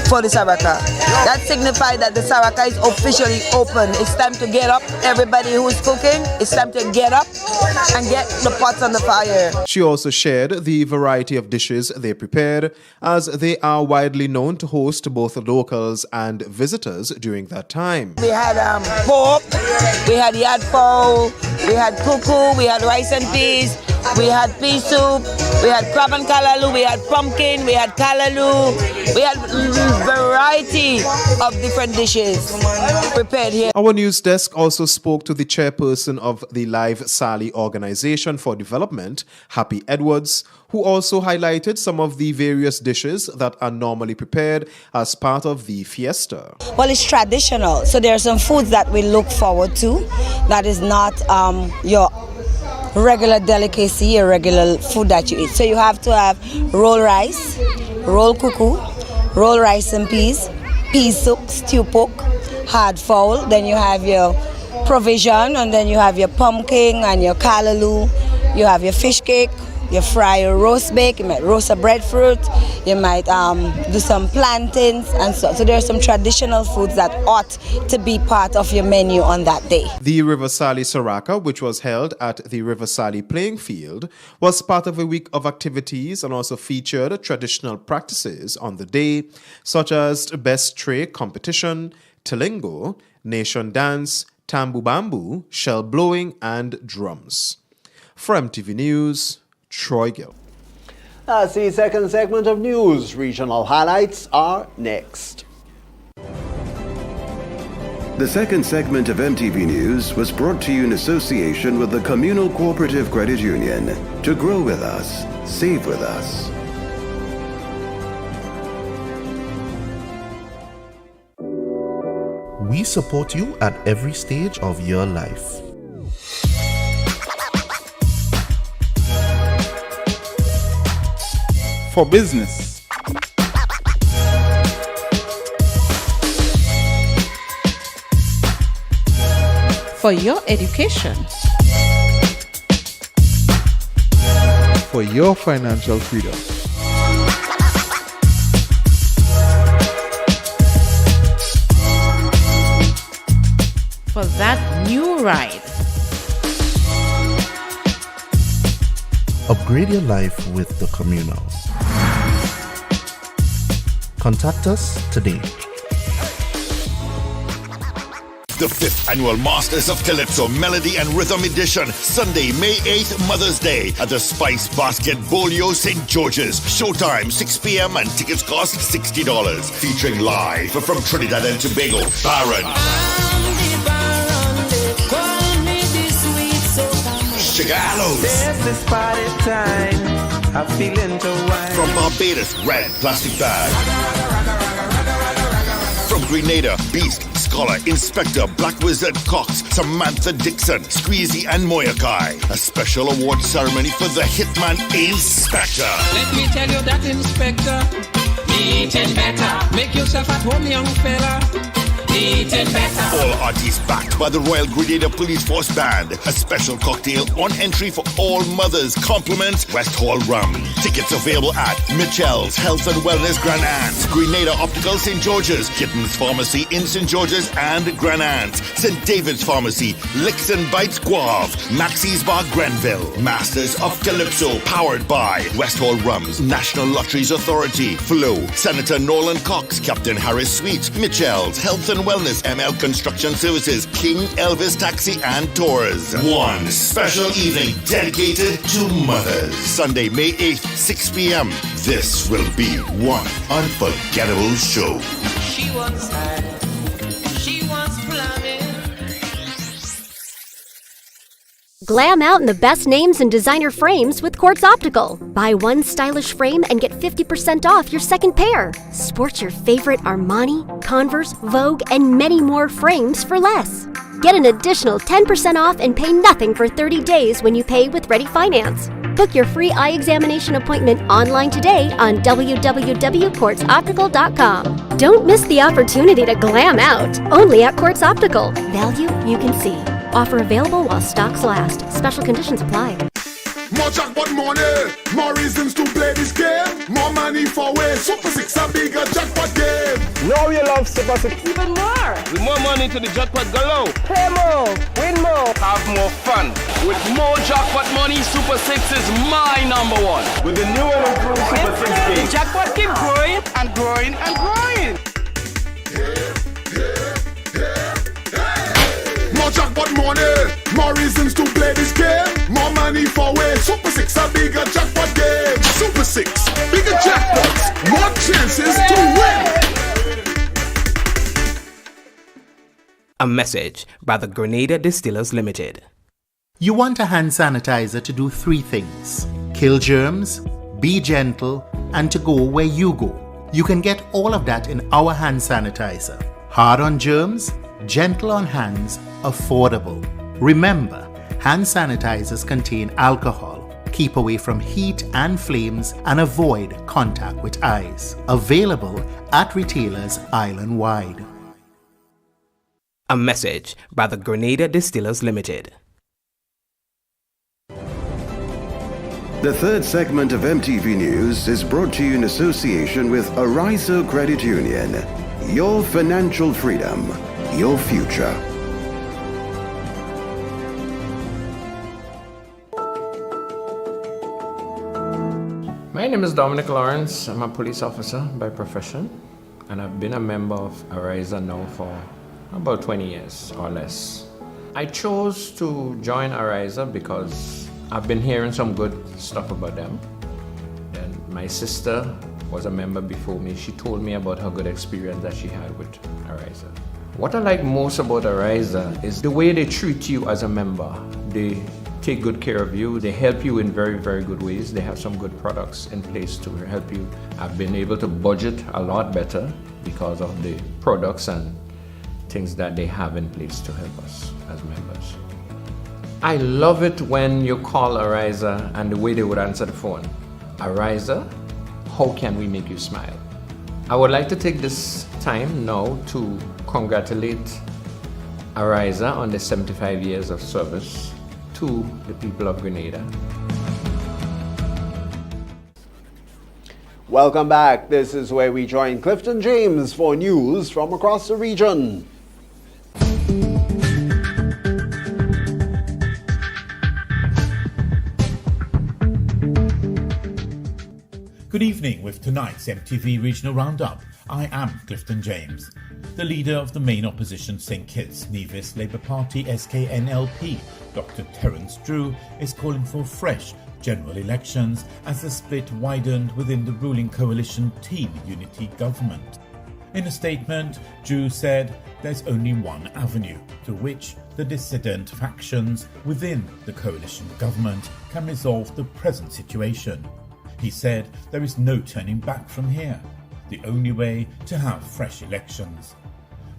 for the Saraka. That signifies that the Saraka is officially open. It's time to get up. Everybody who is cooking, it's time to get up and get the pots on the fire. She also shared the variety of dishes they prepared, as they are widely known to host both locals and visitors during that time. We had pork, we had yard fowl, we had cuckoo, we had rice and peas, we had pea soup, we had crab and callaloo, we had pumpkin, we had callaloo, we had variety of different dishes prepared here. Our news desk also spoke to the chairperson of the Live Sally Organization for Development, Happy Edwards, who also highlighted some of the various dishes that are normally prepared as part of the fiesta. Well, it's traditional, so there are some foods that we look forward to that is not your regular delicacy or regular food that you eat. So you have to have roll rice, roll cuckoo, roll rice and peas, pea soup, stew pork, hard fowl, then you have your provision, and then you have your pumpkin and your callaloo, you have your fish cake, you fry a roast bake, you might roast a breadfruit, you might do some plantains, and so there are some traditional foods that ought to be part of your menu on that day. The River Sally Saraka, which was held at the River Sally playing field, was part of a week of activities and also featured traditional practices on the day, such as best tray competition, tilingo, nation dance, tambu bamboo, shell blowing, and drums. For MTV News, Troy Gill. That's the second segment of news. Regional highlights are next. The second segment of MTV News was brought to you in association with the Communal Cooperative Credit Union. To grow with us, save with us. We support you at every stage of your life. For business. For your education. For your financial freedom. For that new ride. Upgrade your life with the Communal. Contact us today. The 5th Annual Masters of Calypso Melody and Rhythm Edition, Sunday, May 8th, Mother's Day, at the Spice Basket Bolio St. George's. Showtime, 6 p.m. and tickets cost $60. Featuring live from Trinidad and Tobago, Baron. Sugar Aloes. This party time, I'm feeling to wine. From Barbados, Red Plastic Bag. From Grenada, Beast, Scholar, Inspector, Black Wizard, Cox, Samantha Dixon, Squeezy and Moyakai. A special award ceremony for the Hitman Inspector. Let me tell you that Inspector, eating better. Make yourself at home, young fella. Eating better. All artists backed by the Royal Grenada Police Force Band. A special cocktail on entry for all mothers. Compliments West Hall Rum. Tickets available at Mitchell's Health and Wellness Grand Anse, Grenada Optical St. George's, Kittens Pharmacy in St. George's and Grand Anse, St. David's Pharmacy, Licks and Bites Guave, Maxie's Bar Grenville. Masters of Calypso, powered by West Hall Rum's National Lotteries Authority, Flo, Senator Nolan Cox, Captain Harris Suites, Mitchell's Health and Wellness, ML Construction Services, King Elvis Taxi and Tours. One special evening dedicated to mothers. Sunday, May 8th, 6 p.m. This will be one unforgettable show. She wants that. She wants plumbing. Glam out in the best names and designer frames with Quartz Optical. Buy one stylish frame and get 50% off your second pair. Sport your favorite Armani, Converse, Vogue, and many more frames for less. Get an additional 10% off and pay nothing for 30 days when you pay with Ready Finance. Book your free eye examination appointment online today on www.quartzoptical.com. Don't miss the opportunity to glam out, only at Quartz Optical. Value you can see. Offer available while stocks last. Special conditions apply. More jackpot money, more reasons to play this game. More money for way. Super 6 a bigger jackpot game. Now you love Super 6 even more. With more money to the jackpot galore. Play more, win more. Have more fun. With more jackpot money, Super 6 is my number one. With the new and improved Super 6 game. The jackpot keep growing and growing and growing. More jackpot money, more reasons to play this game. More money for way. Super 6 a bigger jackpot game. Super 6, bigger jackpots, more chances to win. A message by the Grenada Distillers Limited. You want a hand sanitizer to do 3 things: kill germs, be gentle, and to go where you go. You can get all of that in our hand sanitizer. Hard on germs, gentle on hands, affordable. Remember, hand sanitizers contain alcohol. Keep away from heat and flames and avoid contact with eyes. Available at retailers island-wide. A message by the Grenada Distillers Limited. The third segment of MTV News is brought to you in association with Arizo Credit Union. Your financial freedom, your future. My name is Dominic Lawrence. I'm a police officer by profession, and I've been a member of Arizo now for about 20 years or less. I chose to join Arizo because I've been hearing some good stuff about them. And my sister was a member before me. She told me about her good experience that she had with Arizo. What I like most about Arizo is the way they treat you as a member. They take good care of you. They help you in very, very good ways. They have some good products in place to help you. I've been able to budget a lot better because of the products and things that they have in place to help us as members. I love it when you call Arizo and the way they would answer the phone. Arizo, how can we make you smile? I would like to take this time now to congratulate Ariza on the 75 years of service to the people of Grenada. Welcome back. This is where we join Clifton James for news from across the region. Good evening with tonight's MTV Regional Roundup. I am Clifton James. The leader of the main opposition St Kitts Nevis Labour Party SKNLP, Dr Terence Drew, is calling for fresh general elections as the split widened within the ruling coalition Team Unity government. In a statement, Drew said there's only one avenue through which the dissident factions within the coalition government can resolve the present situation. He said there is no turning back from here. The only way to have fresh elections.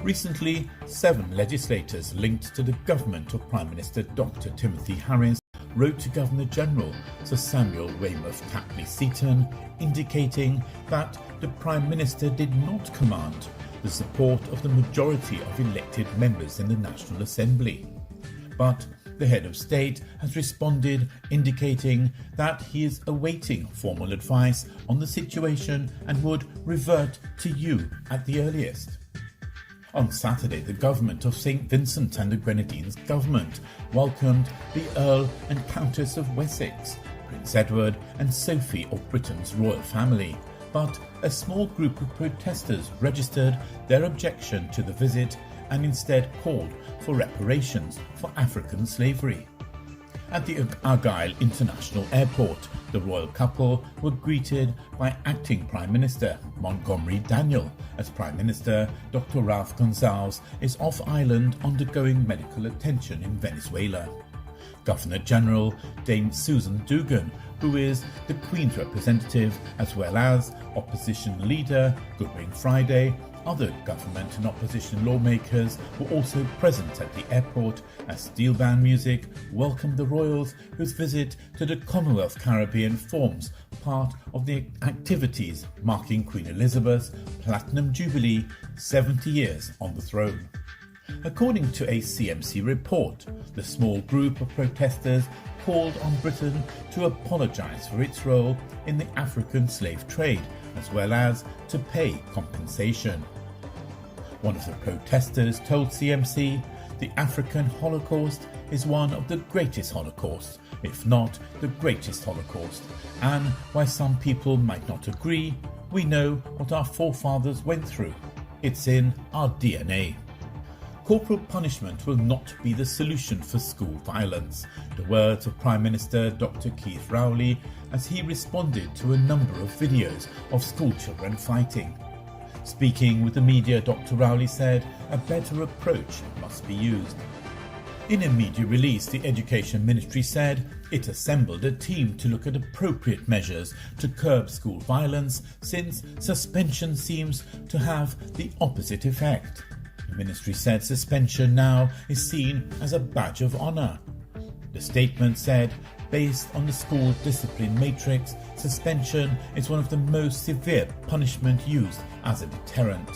Recently, 7 legislators linked to the government of Prime Minister Dr Timothy Harris wrote to Governor-General Sir Samuel Weymouth Tapley Seaton indicating that the Prime Minister did not command the support of the majority of elected members in the National Assembly. But the head of state has responded indicating that he is awaiting formal advice on the situation and would revert to you at the earliest. On Saturday, the government of St Vincent and the Grenadines government welcomed the Earl and Countess of Wessex, Prince Edward and Sophie of Britain's royal family, but a small group of protesters registered their objection to the visit and instead called for reparations for African slavery. At the Argyle International Airport, the royal couple were greeted by Acting Prime Minister Montgomery Daniel, as Prime Minister Dr. Ralph Gonsalves is off island undergoing medical attention in Venezuela. Governor-General Dame Susan Dugan, who is the Queen's representative, as well as opposition leader Goodwin Friday, other government and opposition lawmakers were also present at the airport as steel band music welcomed the royals, whose visit to the Commonwealth Caribbean forms part of the activities marking Queen Elizabeth's Platinum Jubilee, 70 years on the throne. According to a CMC report, the small group of protesters called on Britain to apologise for its role in the African slave trade, as well as to pay compensation. One of the protesters told CMC the African Holocaust is one of the greatest Holocausts, if not the greatest Holocaust, and while some people might not agree, we know what our forefathers went through. It's in our DNA. Corporal punishment will not be the solution for school violence, the words of Prime Minister Dr. Keith Rowley as he responded to a number of videos of school children fighting. Speaking with the media, Dr. Rowley said a better approach must be used. In a media release, the Education Ministry said it assembled a team to look at appropriate measures to curb school violence, since suspension seems to have the opposite effect. The ministry said suspension now is seen as a badge of honour. The statement said, based on the school discipline matrix, suspension is one of the most severe punishment used as a deterrent.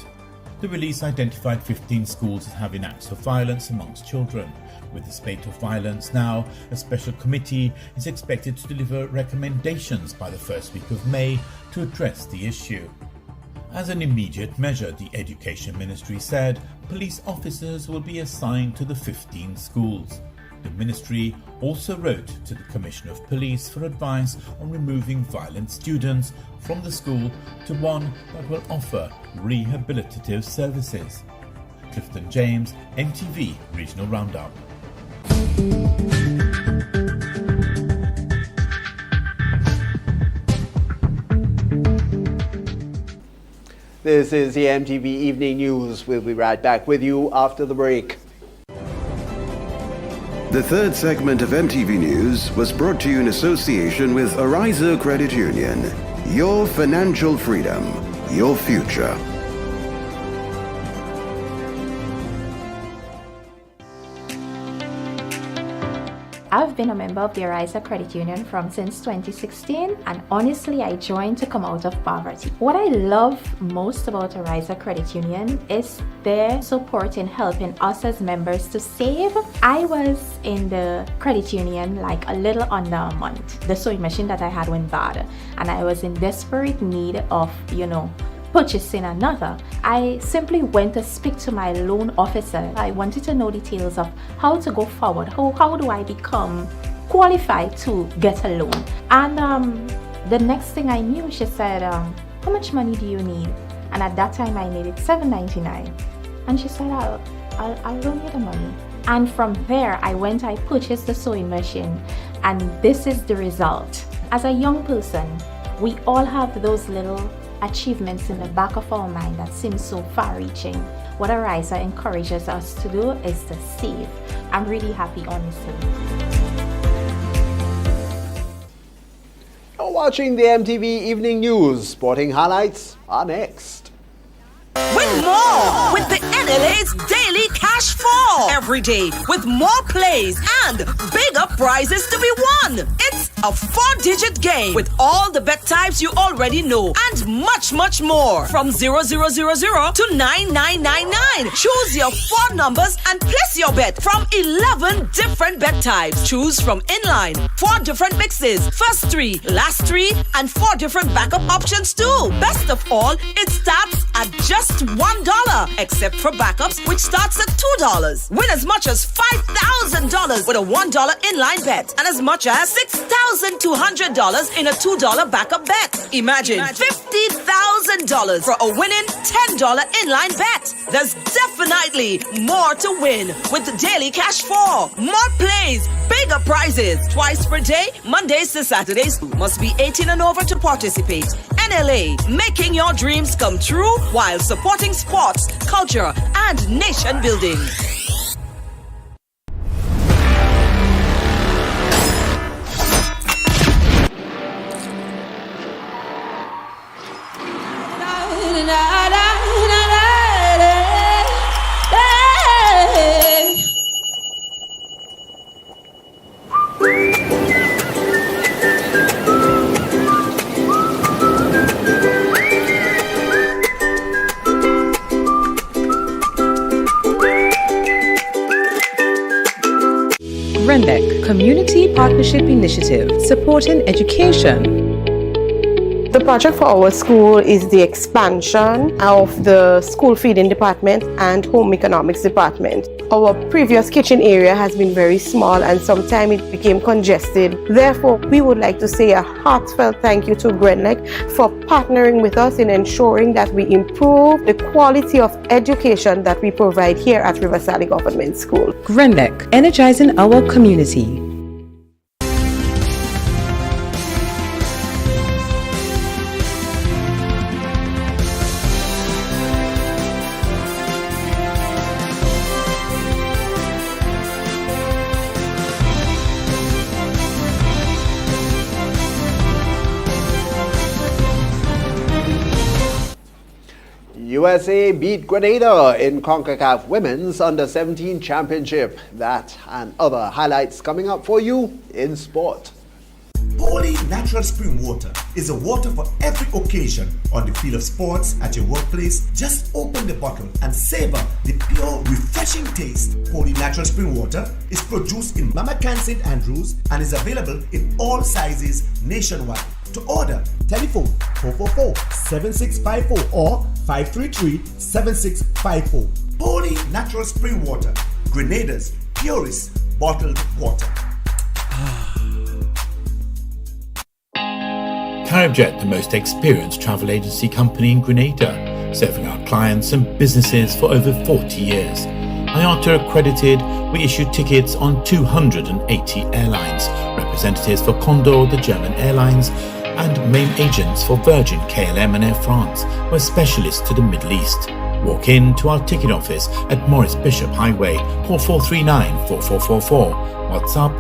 The release identified 15 schools as having acts of violence amongst children. With the spate of violence now, a special committee is expected to deliver recommendations by the first week of May to address the issue. As an immediate measure, the Education Ministry said police officers will be assigned to the 15 schools. The ministry also wrote to the Commissioner of Police for advice on removing violent students from the school to one that will offer rehabilitative services. Clifton James, MTV Regional Roundup. This is the MTV Evening News. We'll be right back with you after the break. The third segment of MTV News was brought to you in association with Ariza Credit Union. Your financial freedom, your future. I've been a member of the Ariza Credit Union since 2016, and honestly, I joined to come out of poverty. What I love most about Ariza Credit Union is their support in helping us as members to save. I was in the credit union like a little under a month. The sewing machine that I had went bad, and I was in desperate need of, purchasing another. I simply went to speak to my loan officer. I wanted to know details of how to go forward. How do I become qualified to get a loan? And the next thing I knew, she said, how much money do you need? And at that time I needed $7.99. And she said, I'll loan you the money. And from there I purchased the sewing machine, and this is the result. As a young person, we all have those little achievements in the back of our mind that seem so far-reaching. What Ariza encourages us to do is to save. I'm really happy, honestly. You're watching the MTV Evening News. Sporting highlights are next. Win more with the NLA's Daily Cash Fall. Every day with more plays and bigger prizes to be won. It's a 4-digit game with all the bet types you already know and much, much more. From 0000 to 9999. Choose your 4 numbers and place your bet from 11 different bet types. Choose from inline, 4 different mixes, first 3, last 3, and 4 different backup options too. Best of all, it starts at just $1, except for backups, which starts at $2. Win as much as $5,000 with a $1 inline bet and as much as $6,200 in a $2 backup bet. Imagine $50,000 for a winning $10 inline bet. There's definitely more to win with the Daily Cash 4. More plays, bigger prizes, twice per day, Mondays to Saturdays. Must be 18 and over to participate. NLA, making your dreams come true while supporting sports, culture, and nation building. RENDEC, Community Partnership Initiative, supporting education. The project for our school is the expansion of the school feeding department and home economics department. Our previous kitchen area has been very small and sometimes it became congested. Therefore, we would like to say a heartfelt thank you to GRENLEC for partnering with us in ensuring that we improve the quality of education that we provide here at Riverside Government School. GRENLEC, energizing our community. USA beat Grenada in CONCACAF Women's Under-17 Championship. That and other highlights coming up for you in sport. Holy Natural Spring Water is a water for every occasion on the field of sports, at your workplace. Just open the bottle and savor the pure, refreshing taste. Holy Natural Spring Water is produced in Mama Can St. Andrews and is available in all sizes nationwide. To order, telephone 444-7654 or 533-7654. Holy Natural Spring Water, Grenada's purest bottled water. CaribJet, the most experienced travel agency company in Grenada, serving our clients and businesses for over 40 years. IATA accredited, we issue tickets on 280 airlines, representatives for Condor, the German airlines, and main agents for Virgin, KLM and Air France. We're specialists to the Middle East. Walk in to our ticket office at Morris Bishop Highway, call 439-4444, WhatsApp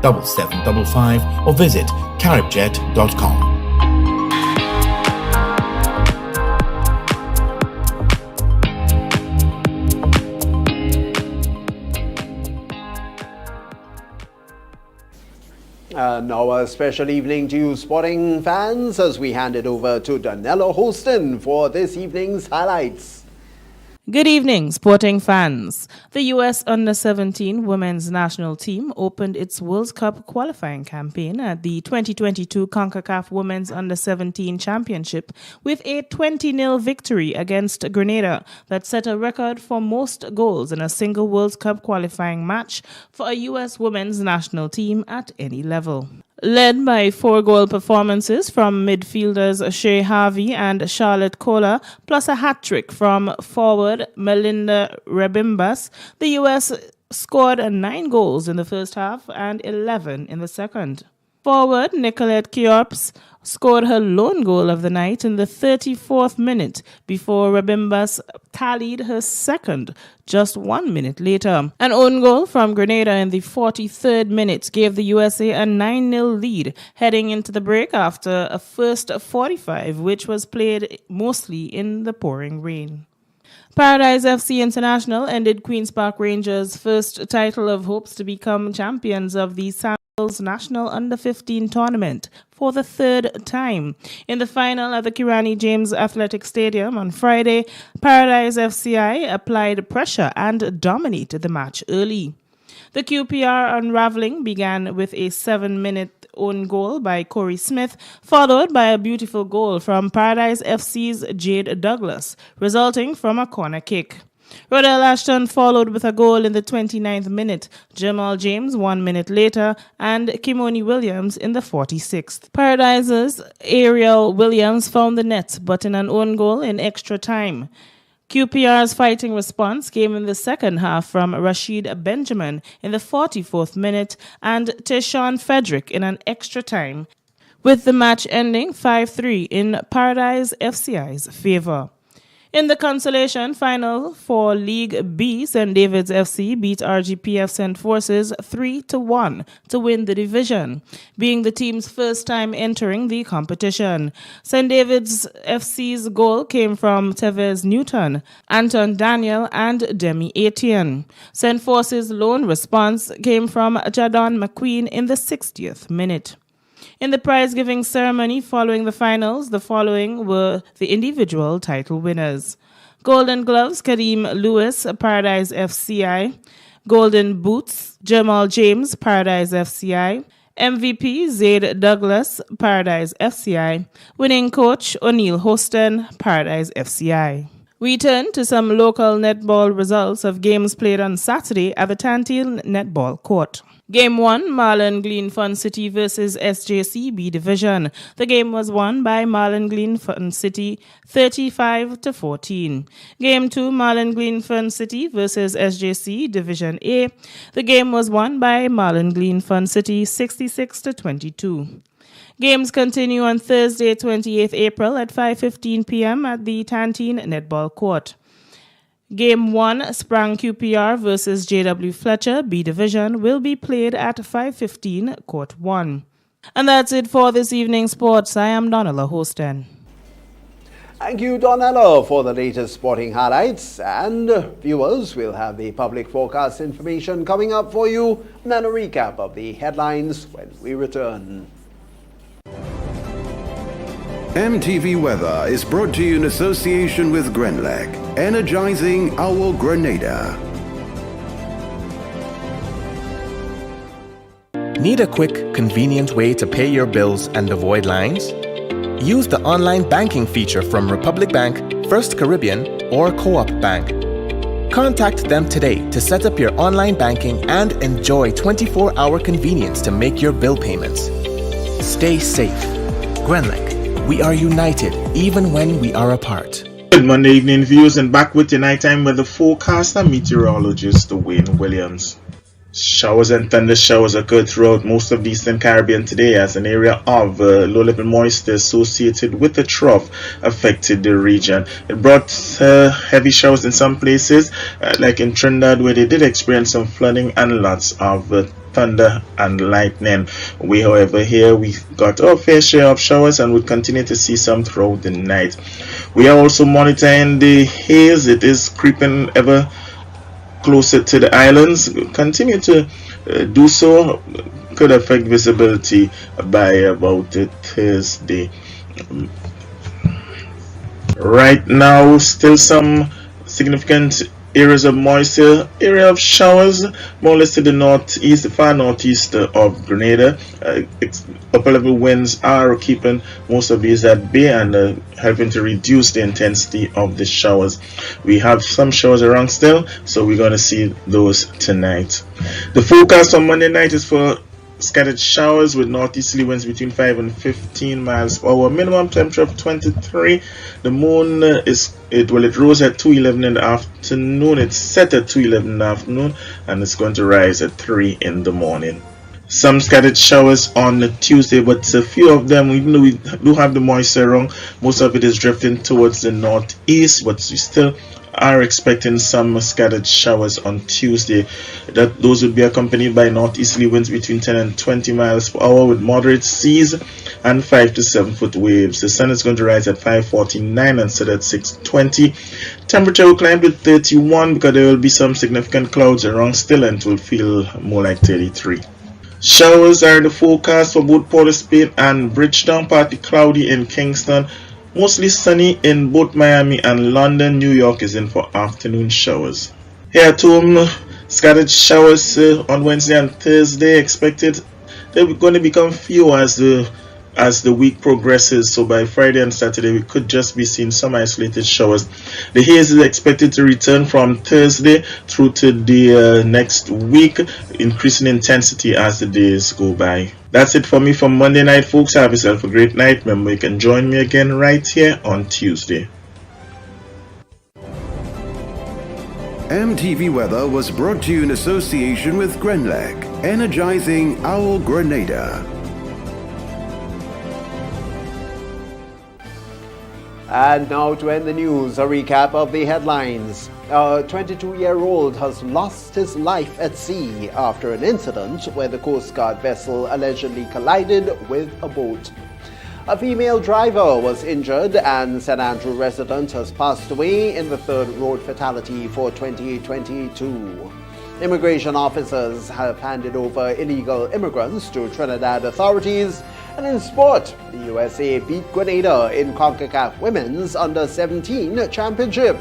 534-7755 or visit caribjet.com. And our special evening to you sporting fans as we hand it over to Donella Holston for this evening's highlights. Good evening, sporting fans. The U.S. Under-17 women's national team opened its World Cup qualifying campaign at the 2022 CONCACAF Women's Under-17 Championship with a 20-0 victory against Grenada that set a record for most goals in a single World Cup qualifying match for a U.S. women's national team at any level. Led by 4-goal performances from midfielders Shea Harvey and Charlotte Kohler, plus a hat-trick from forward Melinda Rebimbas, the U.S. scored 9 goals in the first half and 11 in the second. Forward Nicolette Kiorps scored her lone goal of the night in the 34th minute before Rebimbas tallied her second just 1 minute later. An own goal from Grenada in the 43rd minute gave the USA a 9-0 lead heading into the break after a first 45 which was played mostly in the pouring rain. Paradise FC International ended Queen's Park Rangers' first title of hopes to become champions of the National Under-15 tournament for the third time. In the final at the Kirani James Athletic Stadium on Friday, Paradise FCI applied pressure and dominated the match early. The QPR unraveling began with a 7-minute own goal by Corey Smith, followed by a beautiful goal from Paradise FC's Jade Douglas, resulting from a corner kick. Rodell Ashton followed with a goal in the 29th minute, Jamal James 1 minute later, and Kimoni Williams in the 46th. Paradise's Ariel Williams found the net, but in an own goal in extra time. QPR's fighting response came in the second half from Rashid Benjamin in the 44th minute and Tishon Frederick in an extra time, with the match ending 5-3 in Paradise FCI's favour. In the consolation final for League B, St. David's FC beat RGPF St. Forces 3-1 to win the division, being the team's first time entering the competition. St. David's FC's goal came from Tevez Newton, Anton Daniel and Demi Etienne. St. Forces' lone response came from Jadon McQueen in the 60th minute. In the prize-giving ceremony following the finals, the following were the individual title winners. Golden Gloves, Kadeem Lewis, Paradise FCI. Golden Boots, Jamal James, Paradise FCI. MVP, Zaid Douglas, Paradise FCI. Winning coach, O'Neill Hoston, Paradise FCI. We turn to some local netball results of games played on Saturday at the Tanteel Netball Court. Game 1, Marlon Glean Fun City versus SJC B Division. The game was won by Marlon Glean Fun City 35-14. Game 2, Marlon Glean Fun City versus SJC Division A. The game was won by Marlon Glean Fun City 66-22. Games continue on Thursday, 28th April at 5:15 p.m. at the Tantine Netball Court. Game 1, Sprang QPR versus JW Fletcher B Division, will be played at 5:15 Court 1. And that's it for this evening's sports. I am Donella Hoston. Thank you, Donella, for the latest sporting highlights. And viewers, we'll have the public forecast information coming up for you, and then a recap of the headlines when we return. MTV Weather is brought to you in association with Grenlec, energizing our Grenada. Need a quick, convenient way to pay your bills and avoid lines? Use the online banking feature from Republic Bank, First Caribbean, or Co-op Bank. Contact them today to set up your online banking and enjoy 24-hour convenience to make your bill payments. Stay safe. Grenlec. We are united even when we are apart. Good Monday evening, viewers, and back with your nighttime weather forecast and meteorologist Dwayne Williams. Showers and thunder showers occurred throughout most of the Eastern Caribbean today as an area of low-level moisture associated with the trough affected the region. It brought heavy showers in some places, like in Trinidad, where they did experience some flooding and lots of thunder and lightning. We, however, here we got our fair share of showers and would continue to see some throughout the night. We are also monitoring the haze. It is creeping ever closer to the islands. Continue to do so could affect visibility by about Thursday. Right now, still some significant areas of moisture, area of showers, more or less to the northeast, the far northeast of Grenada. Upper level winds are keeping most of these at bay and helping to reduce the intensity of the showers. We have some showers around still, so we're going to see those tonight. The forecast on Monday night is for scattered showers with northeasterly winds between 5 and 15 miles per hour. Minimum temperature of 23. The moon it rose at 2:11 in the afternoon. It's set at 2:11 in the afternoon, and it's going to rise at 3 in the morning. Some scattered showers on Tuesday, but a few of them, even though we do have the moisture around, most of it is drifting towards the northeast, but we still are expecting some scattered showers on Tuesday. Those would be accompanied by northeasterly winds between 10 and 20 miles per hour with moderate seas and 5 to 7 foot waves. The sun is going to rise at 5:49 and set at 6:20. Temperature will climb to 31 because there will be some significant clouds around still, and it will feel more like 33. Showers are the forecast for both Port of Spain and Bridgetown, partly cloudy in Kingston. Mostly sunny in both Miami and London. New York is in for afternoon showers. Here at home, scattered showers on Wednesday and Thursday expected. They're going to become fewer as the week progresses. So by Friday and Saturday, we could just be seeing some isolated showers. The haze is expected to return from Thursday through to the next week, increasing intensity as the days go by. That's it for me from Monday night, folks. Have yourself a great night. Remember, you can join me again right here on Tuesday. MTV Weather was brought to you in association with Grenlec, energizing our Grenada. And now to end the news, a recap of the headlines. A 22-year-old has lost his life at sea after an incident where the Coast Guard vessel allegedly collided with a boat. A female driver was injured and St. Andrew resident has passed away in the third road fatality for 2022. Immigration officers have handed over illegal immigrants to Trinidad authorities. And in sport, the USA beat Grenada in CONCACAF Women's Under-17 Championship.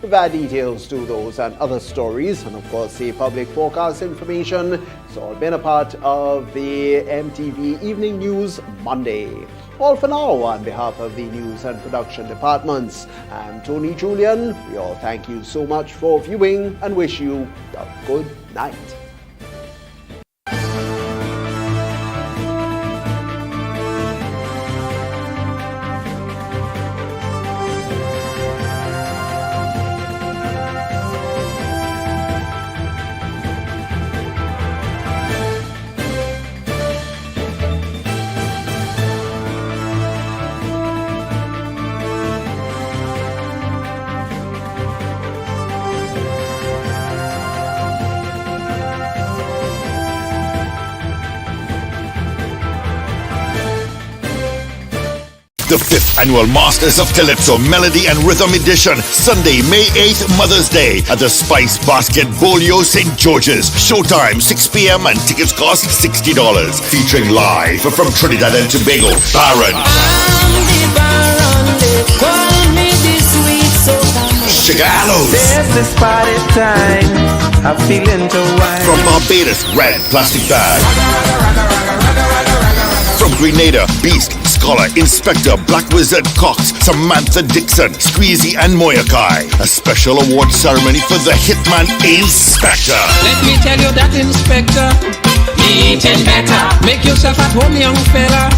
We've had details to those and other stories, and of course the public forecast information. It's all been a part of the MTV Evening News Monday. All for now, on behalf of the news and production departments, I'm Tony Julian. We all thank you so much for viewing and wish you a good night. The 5th Annual Masters of Calypso Melody and Rhythm Edition, Sunday, May 8th, Mother's Day, at the Spice Basket Bolio St. George's. Showtime, 6 p.m. and tickets cost $60. Featuring live from Trinidad and Tobago, Baron. Chigalos. There's this party time, I'm feeling to wine. From Barbados, Red Plastic Bag. From Grenada, Beast, Scholar, Inspector, Black Wizard, Cox, Samantha Dixon, Squeezy and Moyakai. A special award ceremony for the Hitman Inspector. Let me tell you that, Inspector, eating better. Make yourself at home, young fella.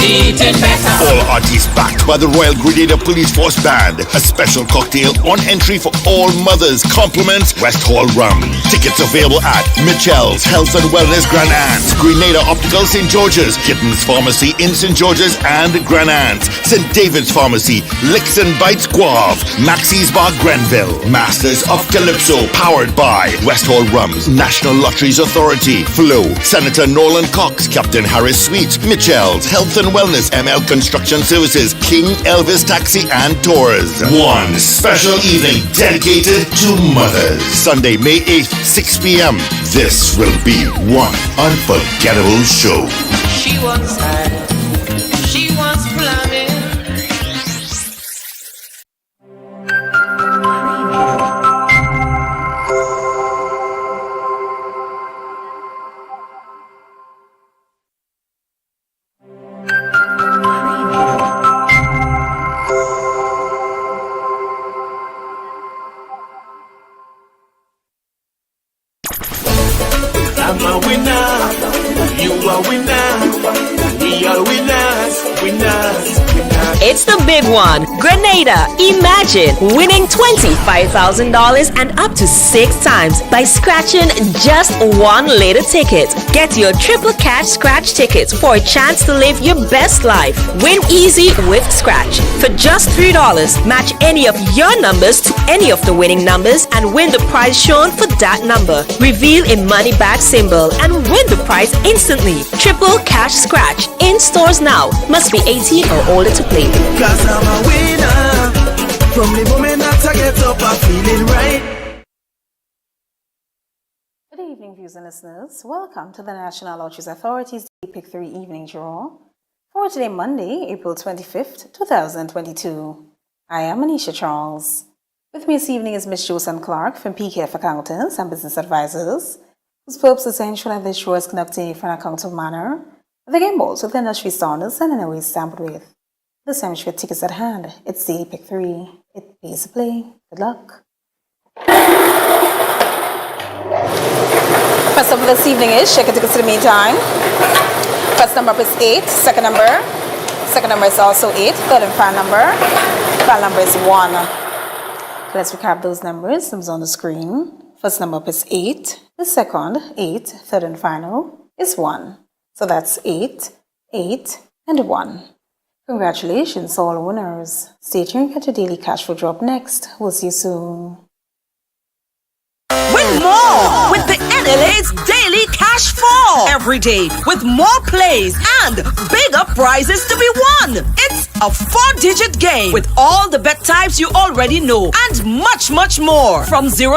Eating better. All artists backed by the Royal Grenada Police Force Band. A special cocktail on entry for all mothers. Compliments West Hall Rum. Tickets available at Mitchell's Health and Wellness Grand Anse, Grenada Optical St. George's, Kittens Pharmacy in St. George's and Grand Anse, St. David's Pharmacy, Licks and Bites Guave, Maxie's Bar Grenville. Masters of Calypso, powered by West Hall Rum's National Lotteries Authority, Flo, Senator Nolan Cox, Captain Harris Sweets, Mitchell's Health and Wellness, ML Construction Services, King Elvis Taxi and Tours. One special evening dedicated to mothers. Sunday, May 8th, 6 p.m. This will be one unforgettable show. She wants high. She wants plumbing. I'm a winner, you are winner, we are winners, winners, winners. It's the big one. Grenada. Imagine winning $25,000 and up to 6 times by scratching just one later ticket. Get your triple cash scratch tickets for a chance to live your best life. Win easy with Scratch. For just $3, match any of your numbers to any of the winning numbers and win the prize shown for that number. Reveal a money bag symbol and win the prize instantly. Triple cash scratch. In stores now. Must be 18 or older to play. Cause I'm a winner. From the moment that I get up, I'm feeling right. Good evening, viewers and listeners. Welcome to the National Lotteries Authority's Pick 3 evening draw for today, Monday, April 25th, 2022. I am Anisha Charles. With me this evening is Ms. Josephine Clark from PKF Accountants and Business Advisors, whose purpose is to ensure that this show is conducted in an accountable manner. The game balls with industry standards and in a way stamped with. This time with tickets at hand. It's Daily Pick 3. It pays to play. Good luck. First up for this evening is check your tickets to the meantime. First number is 8. Second number is also 8. Third and final number is 1. Let's recap those numbers. Numbers on the screen. First number is 8. The second, 8. Third and final is 1. So that's 8, 8, and 1. Congratulations, all winners. Stay tuned, get your daily cash flow drop next. We'll see you soon. Win more with the NLA's Daily Cash Fall. Every day with more plays and bigger prizes to be won. It's a 4-digit game with all the bet types you already know and much, much more. From 0000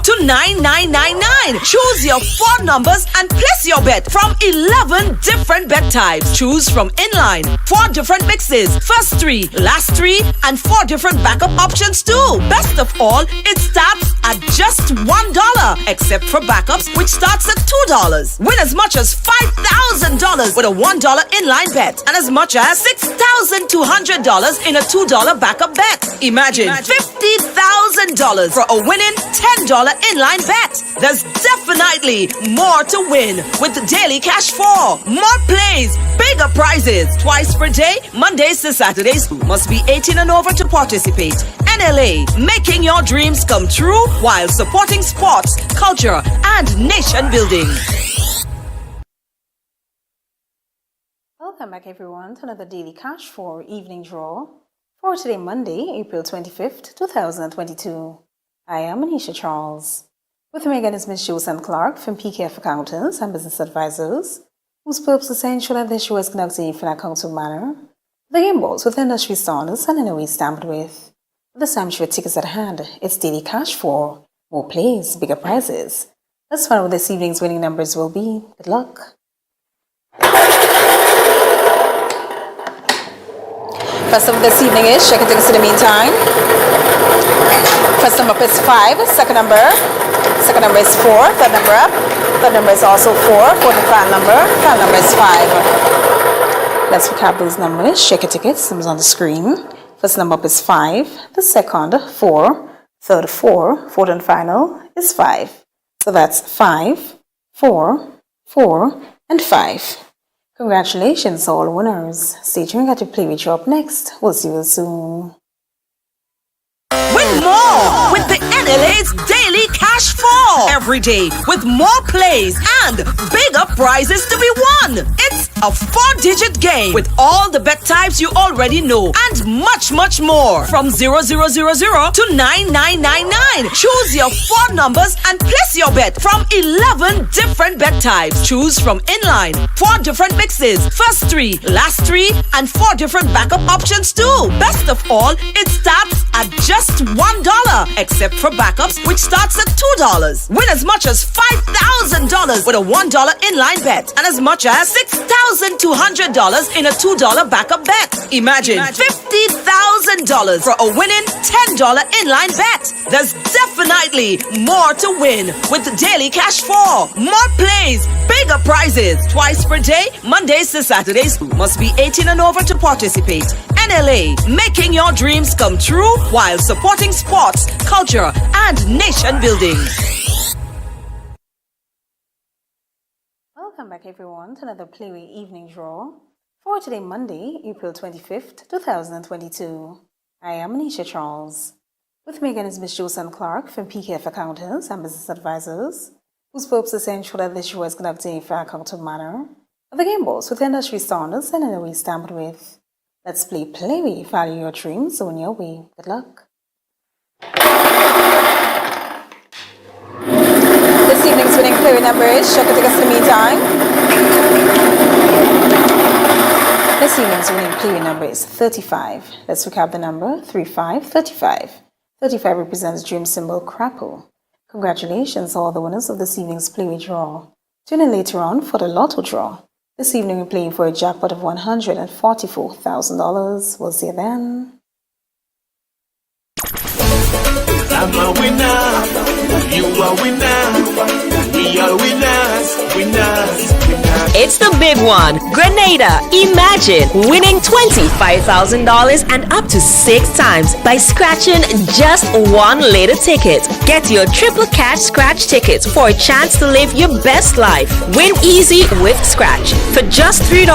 to 9999. Choose your 4 numbers and place your bet from 11 different bet types. Choose from inline, 4 different mixes, first 3, last 3, and 4 different backup options too. Best of all, it starts at just $1, except for backups, which starts at $2. Win as much as $5,000 with a $1 inline bet and as much as $6,200 in a $2 backup bet. Imagine $50,000 for a winning $10 inline bet. There's definitely more to win with the Daily Cash 4. More plays, bigger prizes, twice per day, Mondays to Saturdays. Must be 18 and over to participate. NLA, making your dreams come true while supporting sports, culture, and nation building. Welcome back, everyone, to another Daily Cash 4 evening draw for today, Monday, April 25th, 2022. I am Anisha Charles. With me again is Ms. Josephine Clark from PKF Accountants and Business Advisors, whose purpose is to ensure that this show is conducted in an accountable manner. The game balls with industry standards and in a way stamped with. This time with tickets at hand. It's Daily Cash 4. More plays, bigger prizes. Let's find out what this evening's winning numbers will be. Good luck. First up this evening is check your tickets in the meantime. First number is 5. Second number is 4. Third number up. Third number is also 4. Fourth and final number is 5. Let's recap those numbers. Check your tickets. Numbers on the screen. First number up is 5. The second, 4. Third, 4. Fourth and final is 5. So that's 5, 4, 4, and 5. Congratulations, all winners. Stay tuned, got to play with you up next. We'll see you soon. Win more with the NLA's Daily Cash Fall. Every day with more plays and bigger prizes to be won. It's a 4-digit game with all the bet types you already know and much, much more. From 0000 to 9999. Choose your 4 numbers and place your bet from 11 different bet types. Choose from inline, 4 different mixes, first 3, last 3, and 4 different backup options too. Best of all, it starts at just $1, except for backups, which starts at $2. Win as much as $5,000 with a $1 inline bet and as much as $6,200 in a $2 backup bet. Imagine $50,000 for a winning $10 inline bet. There's definitely more to win with the Daily Cash 4. More plays, bigger prizes. Twice per day, Mondays to Saturdays. Must be 18 and over to participate. NLA, making your dreams come true while supporting sports, culture, and nation building. Welcome back everyone to another Playway Evening Draw for today Monday, April 25th, 2022. I am Anisha Charles. With me again is Ms. Jocelyn Clark from PKF Accountants and Business Advisors, whose purpose is to ensure that this show is conducted in a fair, accountable manner of the game balls with industry standards and in a way stamped with. Let's play Playway, value your dreams, own your way. Good luck. This evening's winning Playway number is, check it against the meantime. This evening's winning Playway number is 35. Let's recap the number, 3535. 35 represents dream symbol Crapple. Congratulations all the winners of this evening's Playway draw. Tune in later on for the Lotto draw. This evening we're playing for a jackpot of $144,000. We'll see you then. I'm a winner, you are winner, we are winners, winners. It's the big one. Grenada. Imagine winning $25,000 and up to 6 times by scratching just one little ticket. Get your triple cash scratch tickets for a chance to live your best life. Win easy with Scratch. For just $3,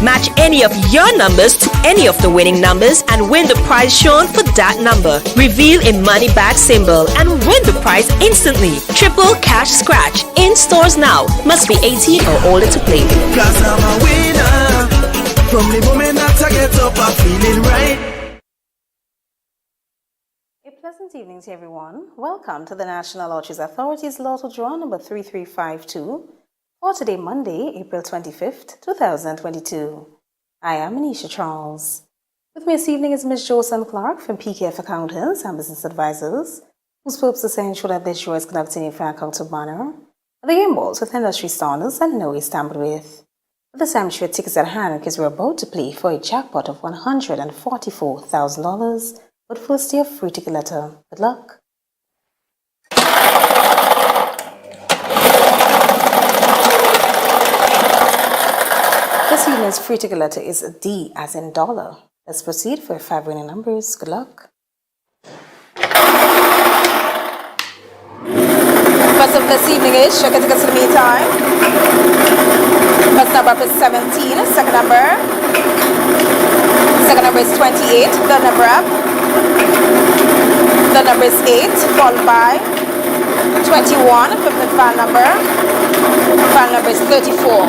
match any of your numbers to any of the winning numbers and win the prize shown for that number. Reveal a money back symbol and win the prize instantly. Triple cash scratch. In stores now. Must be 18 or older to play. Cause I'm a winner. From the moment that I get up, I'm feeling right. A pleasant evening to everyone. Welcome to the National Lotteries Authority's Lotto Draw number 3352 for today Monday, April 25th, 2022. I am Anisha Charles. With me this evening is Ms. Jocelyn Clark from PKF Accountants and Business Advisors, whose purpose is to ensure that this show is conducted in a fair, accountable manner. The game balls with industry standards and no way stamped with. At this time, your tickets at hand because we're about to play for a jackpot of $144,000. But first, your free ticket letter. Good luck. This evening's free ticket letter is D as in dollar. Let's proceed for 5 winning numbers. Good luck. First of this evening is, check it against the meantime. First number is 17, second number is 28, third number up. The number is 8, followed by 21, fifth and final number. Final number is 34.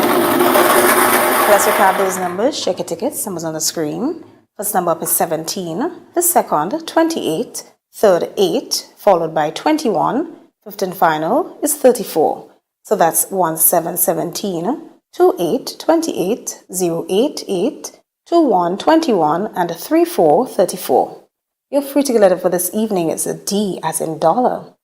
Let's recap those numbers, check your tickets, numbers on the screen. First number up is 17, the second, 28, third, 8, followed by 21. Fifth and final is 34. So that's 1717, 28, 28, 088, 21, 21, and 34, 34. Your free ticket letter for this evening is a D as in dollar.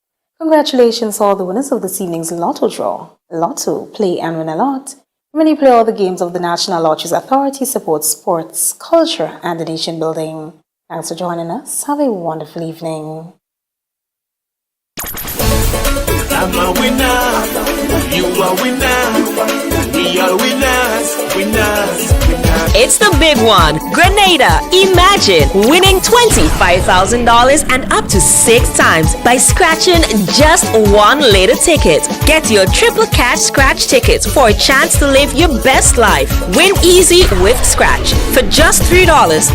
Congratulations all the winners of this evening's Lotto draw. Lotto, play and win a lot. When you play all the games of the National Lotteries Authority, supports sports, culture, and the nation building. Thanks for joining us. Have a wonderful evening. I'm a winner, you are winner, we are winners, winners. It's the big one. Grenada. Imagine winning $25,000 and up to 6 times by scratching just one little ticket. Get your triple cash scratch tickets for a chance to live your best life. Win easy with Scratch. For just $3,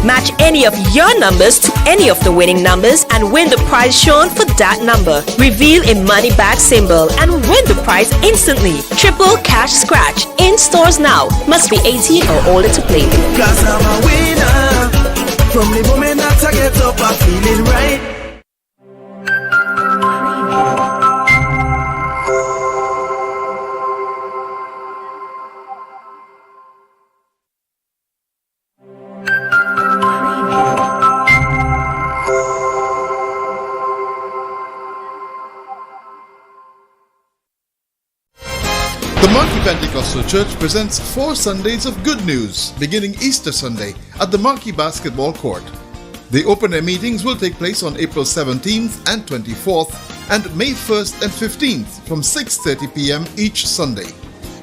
match any of your numbers to any of the winning numbers and win the prize shown for that number, reveal a money bag symbol, and win the prize instantly. Triple Cash Scratch in stores now. Must be 18 or older to play. Cause I'm a winner. From the moment that I get up, I'm feeling right. The Monkey Pentecostal Church presents 4 Sundays of Good News, beginning Easter Sunday at the Monkey Basketball Court. The open-air meetings will take place on April 17th and 24th and May 1st and 15th from 6:30 p.m. each Sunday.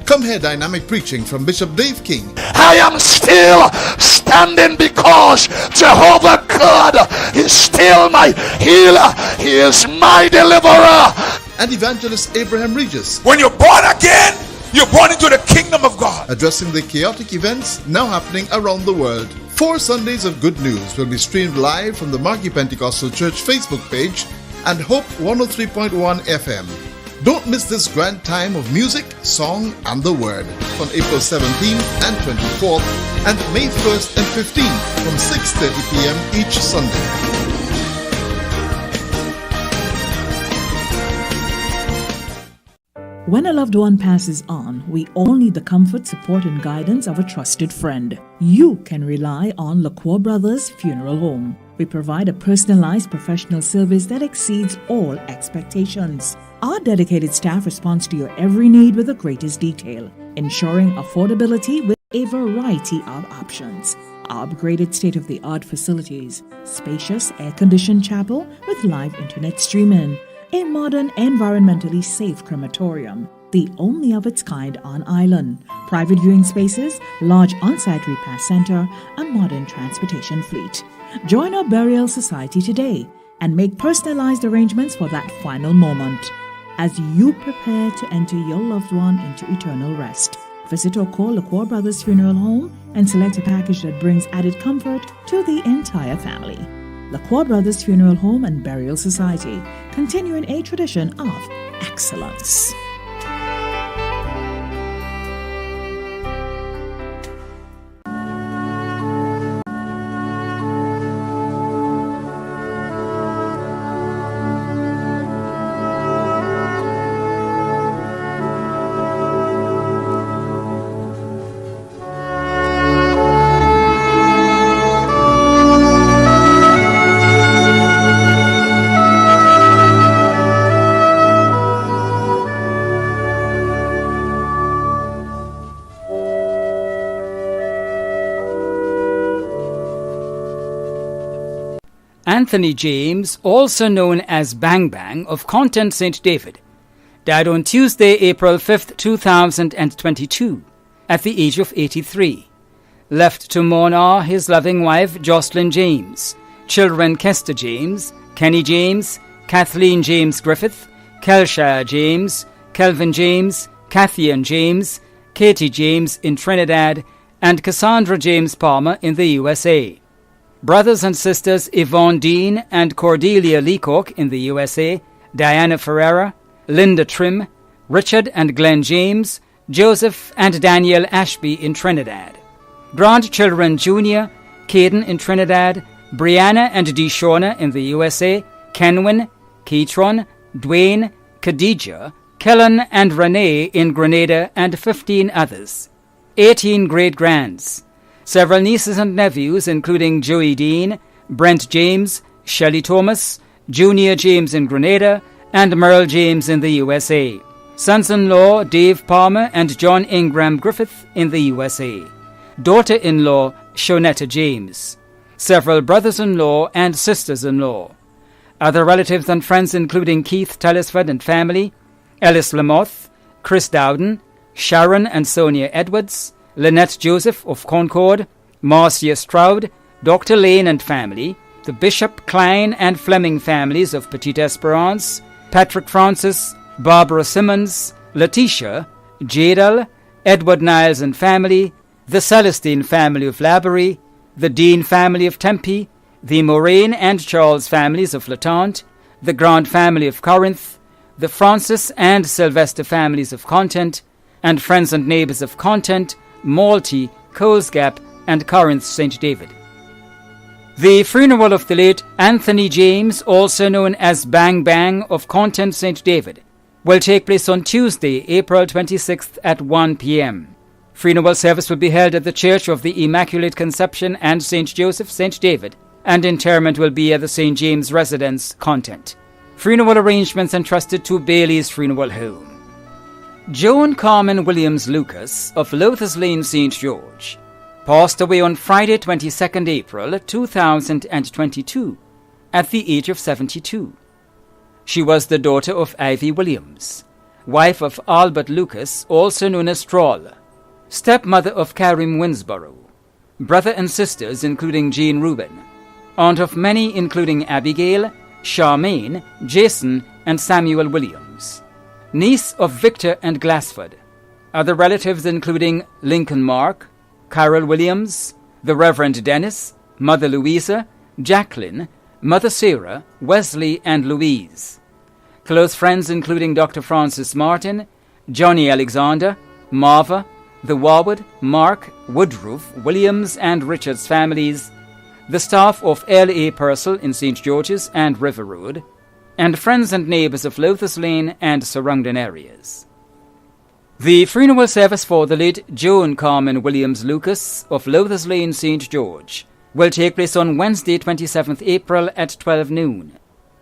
Come hear dynamic preaching from Bishop Dave King. I am still standing because Jehovah God is still my healer. He is my deliverer. And evangelist Abraham Regis. When you're born again, you're born into the kingdom of God. Addressing the chaotic events now happening around the world. 4 Sundays of Good News will be streamed live from the Monkey Pentecostal Church Facebook page and Hope 103.1 FM. Don't miss this grand time of music, song, and the Word on April 17th and 24th and May 1st and 15th from 6:30 p.m. each Sunday. When a loved one passes on, we all need the comfort, support, and guidance of a trusted friend. You can rely on LaCour Brothers Funeral Home. We provide a personalized professional service that exceeds all expectations. Our dedicated staff responds to your every need with the greatest detail, ensuring affordability with a variety of options. Our upgraded state-of-the-art facilities, spacious air-conditioned chapel with live internet streaming, a modern, environmentally safe crematorium, the only of its kind on island, private viewing spaces, large on-site repast center, a modern transportation fleet. Join our burial society today and make personalized arrangements for that final moment. As you prepare to enter your loved one into eternal rest, visit or call LaCour Brothers Funeral Home and select a package that brings added comfort to the entire family. LaCour Brothers Funeral Home and Burial Society, continuing a tradition of excellence. Anthony James, also known as Bang Bang of Content St. David, died on Tuesday, April 5th, 2022, at the age of 83. Left to mourn are his loving wife, Jocelyn James, children Kester James, Kenny James, Kathleen James Griffith, Kelshire James, Kelvin James, Kathian James, Katie James in Trinidad, and Cassandra James Palmer in the USA. Brothers and sisters Yvonne Dean and Cordelia Leacock in the USA, Diana Ferreira, Linda Trim, Richard and Glenn James, Joseph and Danielle Ashby in Trinidad. Grandchildren Junior, Caden in Trinidad, Brianna and Deshauna in the USA, Kenwin, Keitron, Dwayne, Khadijah, Kellen and Renee in Grenada, and 15 others. 18 great-grands. Several nieces and nephews, including Joey Dean, Brent James, Shelley Thomas, Junior James in Grenada, and Merle James in the USA. Sons-in-law Dave Palmer and John Ingram Griffith in the USA. Daughter-in-law Shonetta James. Several brothers-in-law and sisters-in-law. Other relatives and friends including Keith Tellisford and family, Ellis Lamoth, Chris Dowden, Sharon and Sonia Edwards, Lynette Joseph of Concord, Marcia Stroud, Dr. Lane and family, the Bishop, Klein and Fleming families of Petite Esperance, Patrick Francis, Barbara Simmons, Letitia, Jadal, Edward Niles and family, the Celestine family of Laborie, the Dean family of Tempe, the Moraine and Charles families of Latente, the Grant family of Corinth, the Francis and Sylvester families of Content, and friends and neighbours of Content, Malty, Coles Gap, and Corinth St. David. The funeral of the late Anthony James, also known as Bang Bang of Content St. David, will take place on Tuesday, April 26th at 1 p.m. Funeral service will be held at the Church of the Immaculate Conception and St. Joseph, St. David, and interment will be at the St. James Residence, Content. Funeral arrangements entrusted to Bailey's Funeral Home. Joan Carmen Williams Lucas of Lothers Lane, St. George, passed away on Friday, 22nd April 2022, at the age of 72. She was the daughter of Ivy Williams, wife of Albert Lucas, also known as Stroll, stepmother of Karim Winsborough, brother and sisters including Jean Rubin, aunt of many including Abigail, Charmaine, Jason, and Samuel Williams, niece of Victor and Glassford. Other relatives including Lincoln Mark, Carol Williams, the Reverend Dennis, Mother Louisa, Jacqueline, Mother Sarah, Wesley, and Louise. Close friends including Dr. Francis Martin, Johnny Alexander, Marva, the Warwood, Mark, Woodruff, Williams, and Richards families, the staff of L.A. Purcell in St. George's and River Road, and friends and neighbours of Lothers Lane and surrounding areas. The funeral service for the late Joan Carmen Williams Lucas of Lothers Lane, St. George, will take place on Wednesday, 27th April at 12 noon.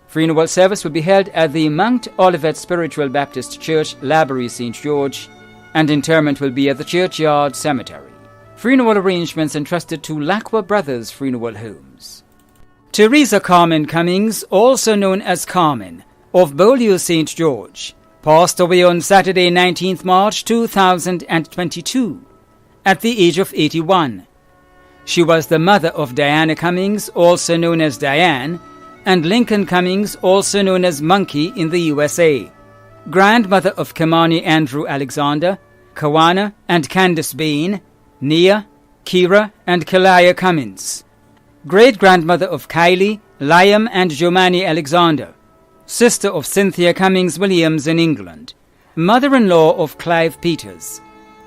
Funeral service will be held at the Mount Olivet Spiritual Baptist Church, Laborie, St. George, and interment will be at the Churchyard Cemetery. Funeral arrangements entrusted to Lacqua Brothers Funeral Homes. Teresa Carmen Cummings, also known as Carmen, of Beaulieu, St. George, passed away on Saturday, 19th March 2022, at the age of 81. She was the mother of Diana Cummings, also known as Diane, and Lincoln Cummings, also known as Monkey in the USA, grandmother of Kimani Andrew Alexander, Kawana and Candace Bain, Nia, Kira, and Kalaya Cummins, great-grandmother of Kylie, Liam, and Jomani Alexander, sister of Cynthia Cummings Williams in England, mother-in-law of Clive Peters,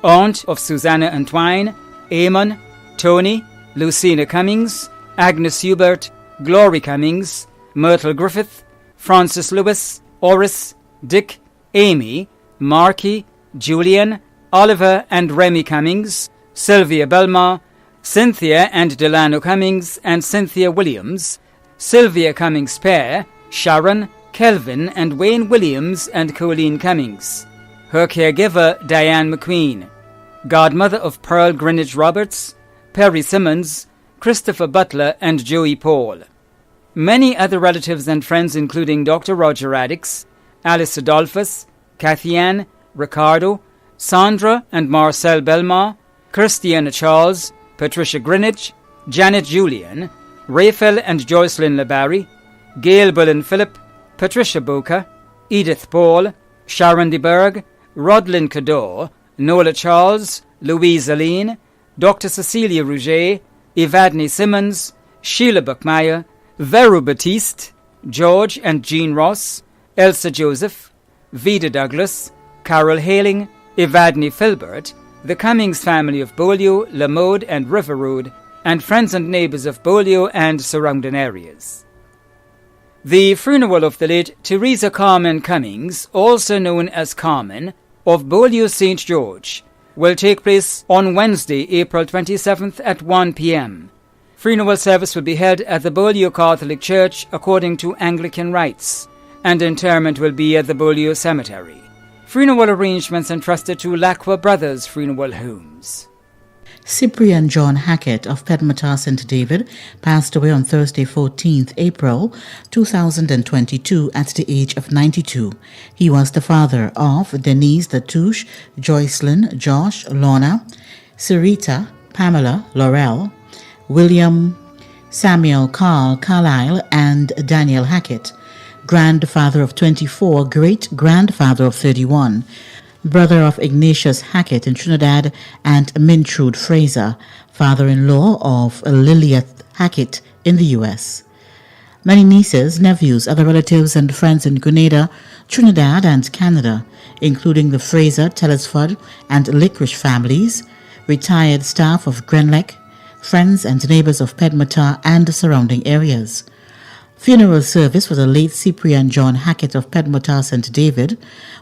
aunt of Susanna Antwine, Eamon, Tony, Lucina Cummings, Agnes Hubert, Glory Cummings, Myrtle Griffith, Francis Lewis, Oris, Dick, Amy, Marky, Julian, Oliver and Remy Cummings, Sylvia Belmar, Cynthia and Delano Cummings and Cynthia Williams, Sylvia Cummings Pair, Sharon, Kelvin and Wayne Williams and Colleen Cummings, her caregiver Diane McQueen, godmother of Pearl Greenwich Roberts, Perry Simmons, Christopher Butler and Joey Paul. Many other relatives and friends including Dr. Roger Addix, Alice Adolphus, Kathy Ann, Ricardo, Sandra and Marcel Belmar, Christiana Charles, Patricia Greenwich, Janet Julian, Raphael and Joycelyn LeBarry, Gail Bullen Phillip, Patricia Boca, Edith Paul, Sharon DeBerg, Rodlin Cador, Nola Charles, Louise Aline, Dr. Cecilia Rouget, Evadne Simmons, Sheila Buckmeyer, Veru Batiste, George and Jean Ross, Elsa Joseph, Vida Douglas, Carol Haling, Evadne Filbert, the Cummings family of Beaulieu, Lamode and River Road, and friends and neighbours of Beaulieu and surrounding areas. The funeral of the late Teresa Carmen Cummings, also known as Carmen, of Beaulieu St. George, will take place on Wednesday, April 27th at 1 p.m. Funeral service will be held at the Beaulieu Catholic Church according to Anglican rites, and interment will be at the Beaulieu Cemetery. Funeral arrangements entrusted to Lacqua Brothers Funeral Homes. Cyprian John Hackett of Pedmata St. David passed away on Thursday, 14th April 2022 at the age of 92. He was the father of Denise Latouche, Joycelyn, Josh, Lorna, Sarita, Pamela, Laurel, William, Samuel, Carl, Carlisle, and Daniel Hackett, grandfather of 24, great-grandfather of 31, brother of Ignatius Hackett in Trinidad and Mintrude Fraser, father-in-law of Lillieth Hackett in the U.S. Many nieces, nephews, other relatives and friends in Grenada, Trinidad and Canada, including the Fraser, Telesford and Licorice families, retired staff of Grenlec, friends and neighbors of Pedmotar and the surrounding areas. Funeral service for the late Cyprian John Hackett of Pedmotar St. David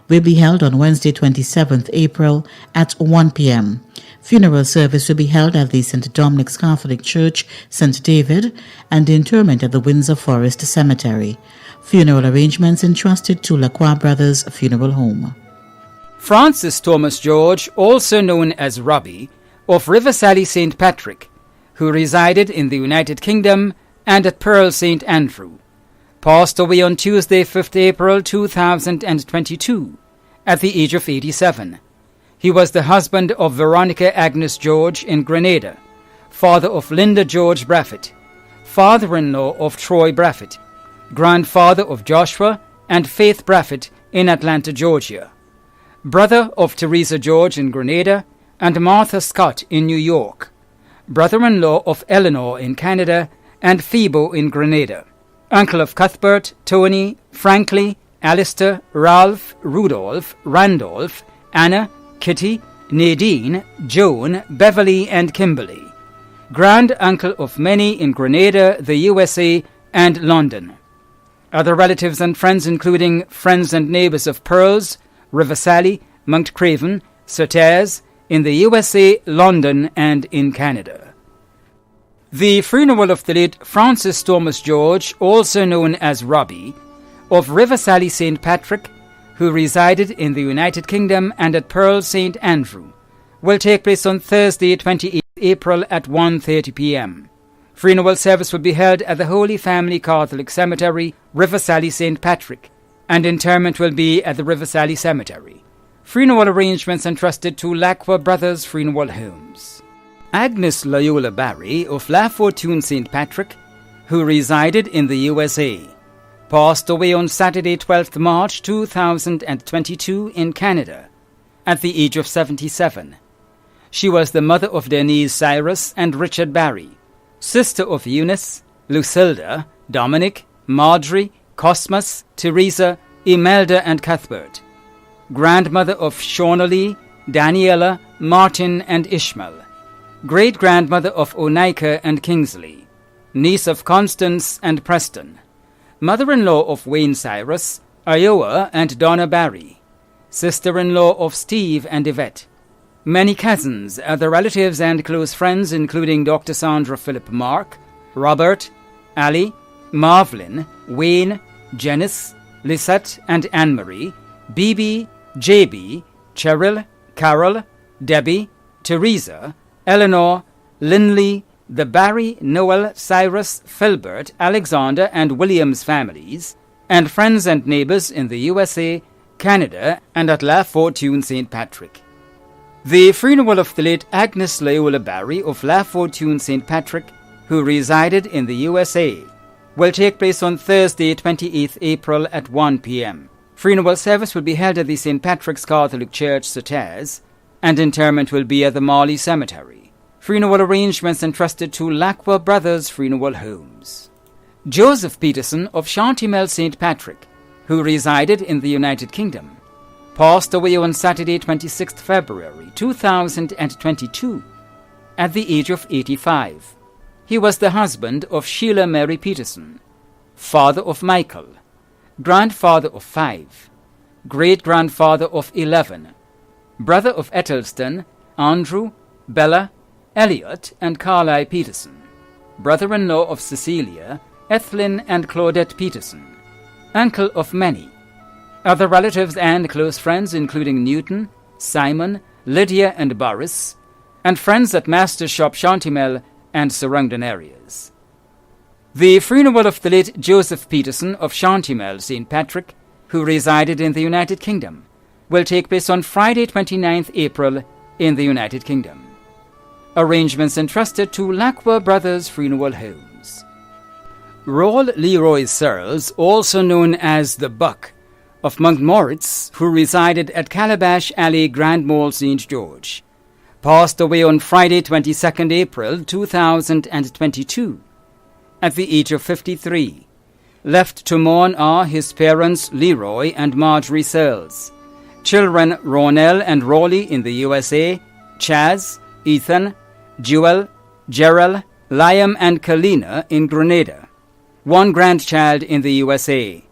will be held on Wednesday 27th April at 1 p.m. Funeral service will be held at the St. Dominic's Catholic Church, St. David, and the interment at the Windsor Forest Cemetery. Funeral arrangements entrusted to Lacroix Brothers Funeral Home. Francis Thomas George, also known as Robbie, of Riversally St. Patrick, who resided in the United Kingdom and at Pearl St. Andrew, passed away on Tuesday, 5th April 2022, at the age of 87. He was the husband of Veronica Agnes George in Grenada, father of Linda George Braffett, father-in-law of Troy Braffett, grandfather of Joshua and Faith Braffett in Atlanta, Georgia, brother of Teresa George in Grenada and Martha Scott in New York, brother-in-law of Eleanor in Canada and Phoebo in Grenada, uncle of Cuthbert, Tony, Frankly, Alistair, Ralph, Rudolph, Randolph, Anna, Kitty, Nadine, Joan, Beverly and Kimberly, grand uncle of many in Grenada, the USA and London. Other relatives and friends including friends and neighbors of Pearls, Riversally, Mount Craven, Surtees, in the USA, London and in Canada. The funeral of the late Francis Thomas George, also known as Robbie, of Riversally St. Patrick, who resided in the United Kingdom and at Pearl St. Andrew, will take place on Thursday, 28th April at 1:30 p.m. Funeral service will be held at the Holy Family Catholic Cemetery, Riversally St. Patrick, and interment will be at the Riversally Cemetery. Funeral arrangements entrusted to Lacroix Brothers Funeral Homes. Agnes Loyola Barry of La Fortune St. Patrick, who resided in the USA, passed away on Saturday, 12th March 2022 in Canada, at the age of 77. She was the mother of Denise Cyrus and Richard Barry, sister of Eunice, Lucilda, Dominic, Marjorie, Cosmas, Teresa, Imelda and Cuthbert, grandmother of Shaunalee, Daniela, Martin and Ishmael, great-grandmother of Onika and Kingsley, niece of Constance and Preston, mother-in-law of Wayne Cyrus, Iowa and Donna Barry, sister-in-law of Steve and Yvette. Many cousins, other relatives and close friends including Dr. Sandra Philip Mark, Robert, Ali, Marvlin, Wayne, Janice, Lisette and Anne-Marie, BB, JB, Cheryl, Carol, Debbie, Teresa, Eleanor, Linley, the Barry, Noel, Cyrus, Filbert, Alexander and Williams families, and friends and neighbors in the USA, Canada and at La Fortune St. Patrick. The funeral of the late Agnes Loyola Barry of La Fortune St. Patrick, who resided in the USA, will take place on Thursday, 28th April at 1 p.m. Funeral service will be held at the St. Patrick's Catholic Church, Surtees, and interment will be at the Marley Cemetery. Funeral arrangements entrusted to Lacroix Brothers Funeral Homes. Joseph Peterson of Chantymel St. Patrick, who resided in the United Kingdom, passed away on Saturday, 26th February 2022, at the age of 85. He was the husband of Sheila Mary Peterson, father of Michael, grandfather of 5, great-grandfather of 11, brother of Etelston, Andrew, Bella, Elliot, and Carlisle Peterson, brother-in-law of Cecilia, Ethelyn and Claudette Peterson, uncle of many. Other relatives and close friends including Newton, Simon, Lydia and Boris, and friends at Master's Shop Chantymel and surrounding areas. The funeral of the late Joseph Peterson of Chantymel St. Patrick, who resided in the United Kingdom, will take place on Friday, 29th April in the United Kingdom. Arrangements entrusted to Lacroix Brothers Funeral Homes. Roll Leroy Searles, also known as the Buck, of Montmoritz, who resided at Calabash Alley, Grand Mall, St. George, passed away on Friday, 22nd April 2022, at the age of 53. Left to mourn are his parents Leroy and Marjorie Searles, children Ronell and Raleigh in the USA, Chaz, Ethan, Jewel, Gerald, Liam and Kalina in Grenada. One grandchild in the USA.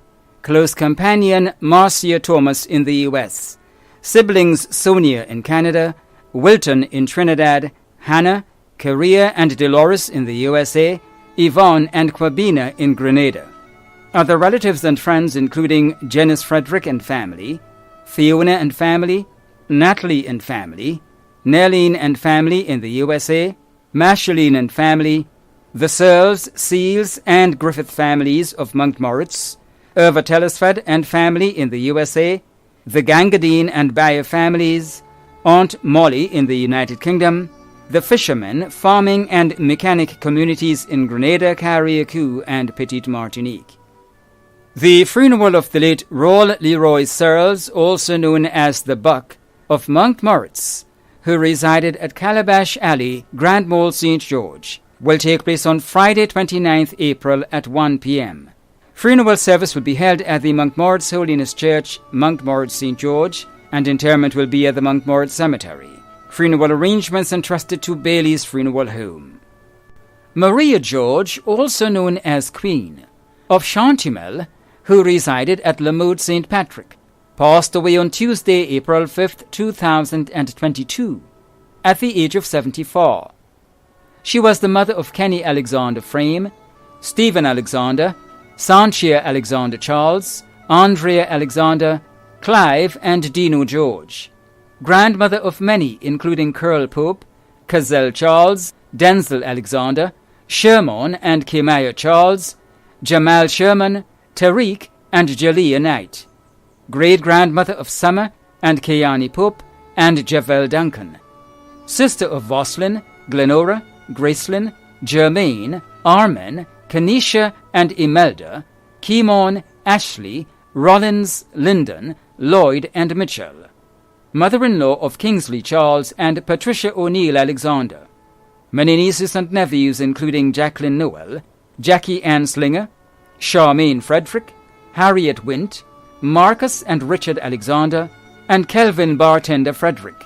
Close companion Marcia Thomas in the US. Siblings Sonia in Canada, Wilton in Trinidad, Hannah, Korea and Dolores in the USA, Yvonne and Quabina in Grenada. Other relatives and friends including Janice Frederick and family, Fiona and family, Natalie and family, Nelline and family in the USA, Mashaline and family, the Searles, Seals and Griffith families of Montmoritz, Irva Telesford and family in the USA, the Gangadine and Bayer families, Aunt Molly in the United Kingdom, the fishermen, farming and mechanic communities in Grenada, Carriacou and Petite Martinique. The funeral of the late Roll Leroy Searles, also known as the Buck, of Montmoritz, who resided at Calabash Alley, Grand Mall, St. George, will take place on Friday 29th April at 1 p.m. Funeral service will be held at the Montmoritz Holiness Church, Montmoritz, St. George, and interment will be at the Montmoritz Cemetery. Funeral arrangements entrusted to Bailey's Funeral Home. Maria George, also known as Queen, of Chantimel, who resided at Lamode St. Patrick, passed away on Tuesday, April 5, 2022, at the age of 74. She was the mother of Kenny Alexander Frame, Stephen Alexander, Sanchia Alexander Charles, Andrea Alexander, Clive and Dino George. Grandmother of many, including Curl Pope, Cazelle Charles, Denzel Alexander, Sherman and Kemaya Charles, Jamal Sherman, Tariq and Jalea Knight. Great-grandmother of Summer and Kayani Pope and Javel Duncan. Sister of Voslin, Glenora, Gracelyn, Germaine, Armen, Kanisha and Imelda, Kimon, Ashley, Rollins, Lyndon, Lloyd and Mitchell. Mother-in-law of Kingsley Charles and Patricia O'Neill Alexander. Many nieces and nephews including Jacqueline Noel, Jackie Ann Slinger, Charmaine Frederick, Harriet Wint, Marcus and Richard Alexander, and Kelvin Bartender Frederick.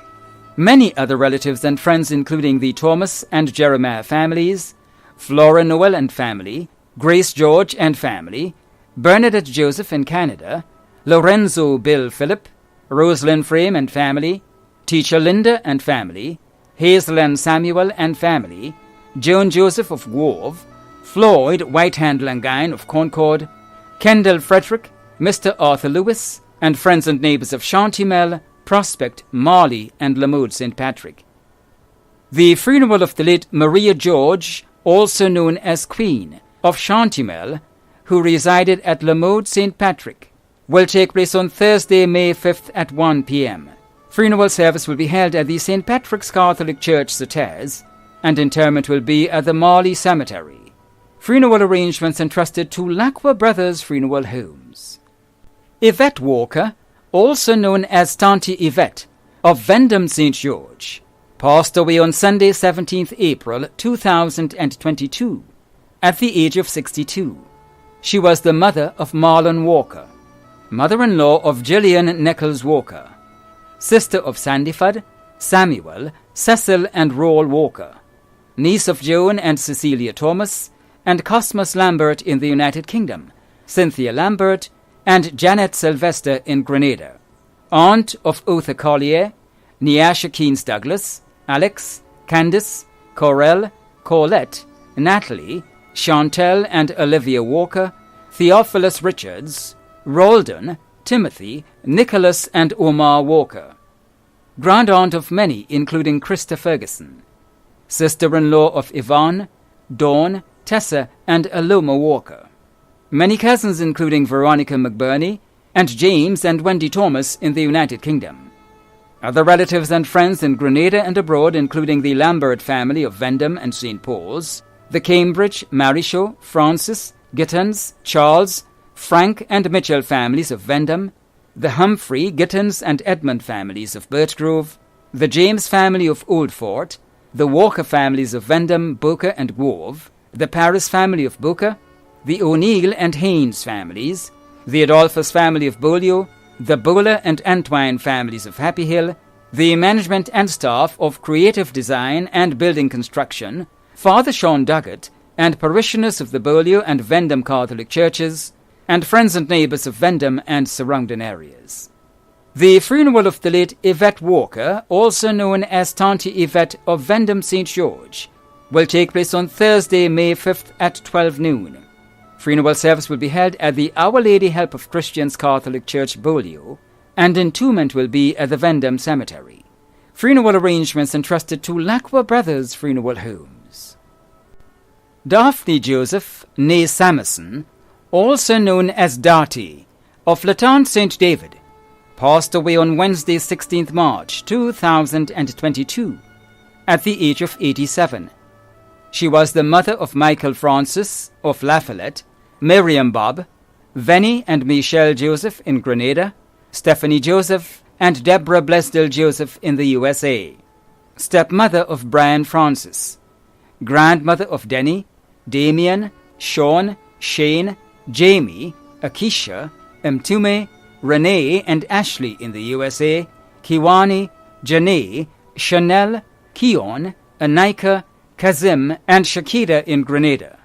Many other relatives and friends including the Thomas and Jeremiah families, Flora Noel and family, Grace George and family, Bernadette Joseph in Canada, Lorenzo Bill Phillip, Rosalind Frame and family, Teacher Linda and family, Hazel and Samuel and family, Joan Joseph of Grove, Floyd Whitehand Langine of Concord, Kendall Frederick, Mr. Arthur Lewis, and friends and neighbours of Chantimel, Prospect, Marley, and Lamode St. Patrick. The funeral of the late Maria George, also known as Queen, of Chantimel, who resided at Lamode St. Patrick, will take place on Thursday, May 5th at 1 p.m. Funeral service will be held at the St. Patrick's Catholic Church, Sauters, and interment will be at the Marley Cemetery. Funeral arrangements entrusted to Lacqua Brothers Funeral Homes. Yvette Walker, also known as Tanti Yvette, of Vendham St. George, passed away on Sunday 17th April 2022, at the age of 62. She was the mother of Marlon Walker, mother-in-law of Gillian Nichols Walker, sister of Sandyford, Samuel, Cecil and Roll Walker, niece of Joan and Cecilia Thomas, and Cosmas Lambert in the United Kingdom, Cynthia Lambert, and Janet Sylvester in Grenada, aunt of Otha Collier, Neasha Keynes Douglas, Alex, Candice, Corel, Colette, Natalie, Chantel and Olivia Walker, Theophilus Richards, Roldan, Timothy, Nicholas and Omar Walker. Grand-aunt of many, including Krista Ferguson. Sister-in-law of Yvonne, Dawn, Tessa and Aloma Walker. Many cousins including Veronica McBurney and James and Wendy Thomas in the United Kingdom. Other relatives and friends in Grenada and abroad including the Lambert family of Vendham and St. Paul's, the Cambridge, Marichaud, Francis, Gittins, Charles, Frank and Mitchell families of Vendham, the Humphrey, Gittins and Edmund families of Birchgrove, the James family of Old Fort, the Walker families of Vendham, Boca and Grove, the Paris family of Boca, the O'Neill and Haynes families, the Adolphus family of Beaulieu, the Bowler and Antwine families of Happy Hill, the management and staff of Creative Design and Building Construction, Father Sean Duggett, and parishioners of the Beaulieu and Vendham Catholic churches, and friends and neighbours of Vendham and surrounding areas. The funeral of the late Yvette Walker, also known as Tanti Yvette of Vendham St. George, will take place on Thursday, May 5th at 12 noon. Funeral service will be held at the Our Lady Help of Christians Catholic Church, Beaulieu, and entombment will be at the Vendham Cemetery. Funeral arrangements entrusted to Lacqua Brothers Funeral Homes. Daphne Joseph, née Samerson, also known as Darty, of Latane St. David, passed away on Wednesday, 16th March 2022, at the age of 87. She was the mother of Michael Francis of La Follette, Miriam Bob, Venny and Michelle Joseph in Grenada, Stephanie Joseph, and Deborah Blesdell Joseph in the USA, stepmother of Brian Francis, grandmother of Denny, Damien, Sean, Shane, Jamie, Akisha, Mtume, Renee and Ashley in the USA, Kiwani, Janae, Chanel, Keon, Anika, Kazim, and Shakira in Grenada,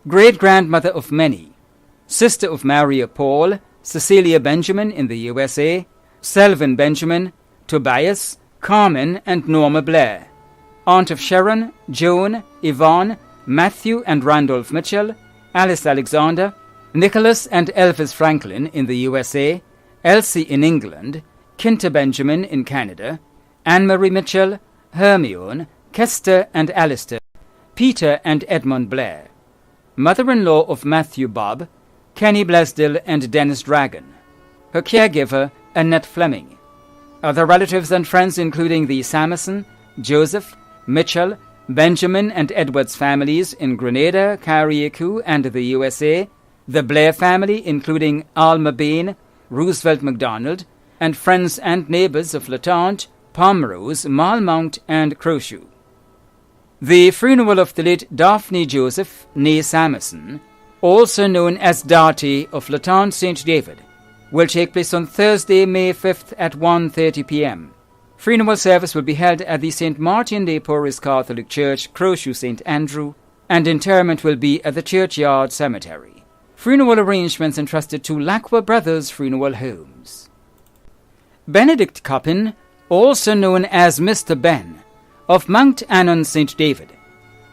great-grandmother of many, sister of Maria Paul, Cecilia Benjamin in the USA, Selvin Benjamin, Tobias, Carmen, and Norma Blair, aunt of Sharon, Joan, Yvonne, Matthew and Randolph Mitchell, Alice Alexander, Nicholas and Elvis Franklin in the USA, Elsie in England, Kinta Benjamin in Canada, Anne-Marie Mitchell, Hermione, Kester and Alistair, Peter and Edmund Blair, mother-in-law of Matthew Bob, Kenny Blesdell and Dennis Dragon, her caregiver Annette Fleming, other relatives and friends including the Samerson, Joseph, Mitchell, Benjamin and Edwards families in Grenada, Carriacou and the USA, the Blair family including Alma Bain, Roosevelt MacDonald, and friends and neighbours of Latante, Pomrose, Malmount and Crowshoe. The funeral of the late Daphne Joseph, née Samerson, also known as Darty of Latane St. David, will take place on Thursday, May 5th at 1:30 p.m. Funeral service will be held at the St. Martin de Porres Catholic Church, Crowshoe St. Andrew, and interment will be at the Churchyard Cemetery. Funeral arrangements entrusted to Lacqua Brothers Funeral Homes. Benedict Coppin, also known as Mr. Ben, of Mount Annan St. David,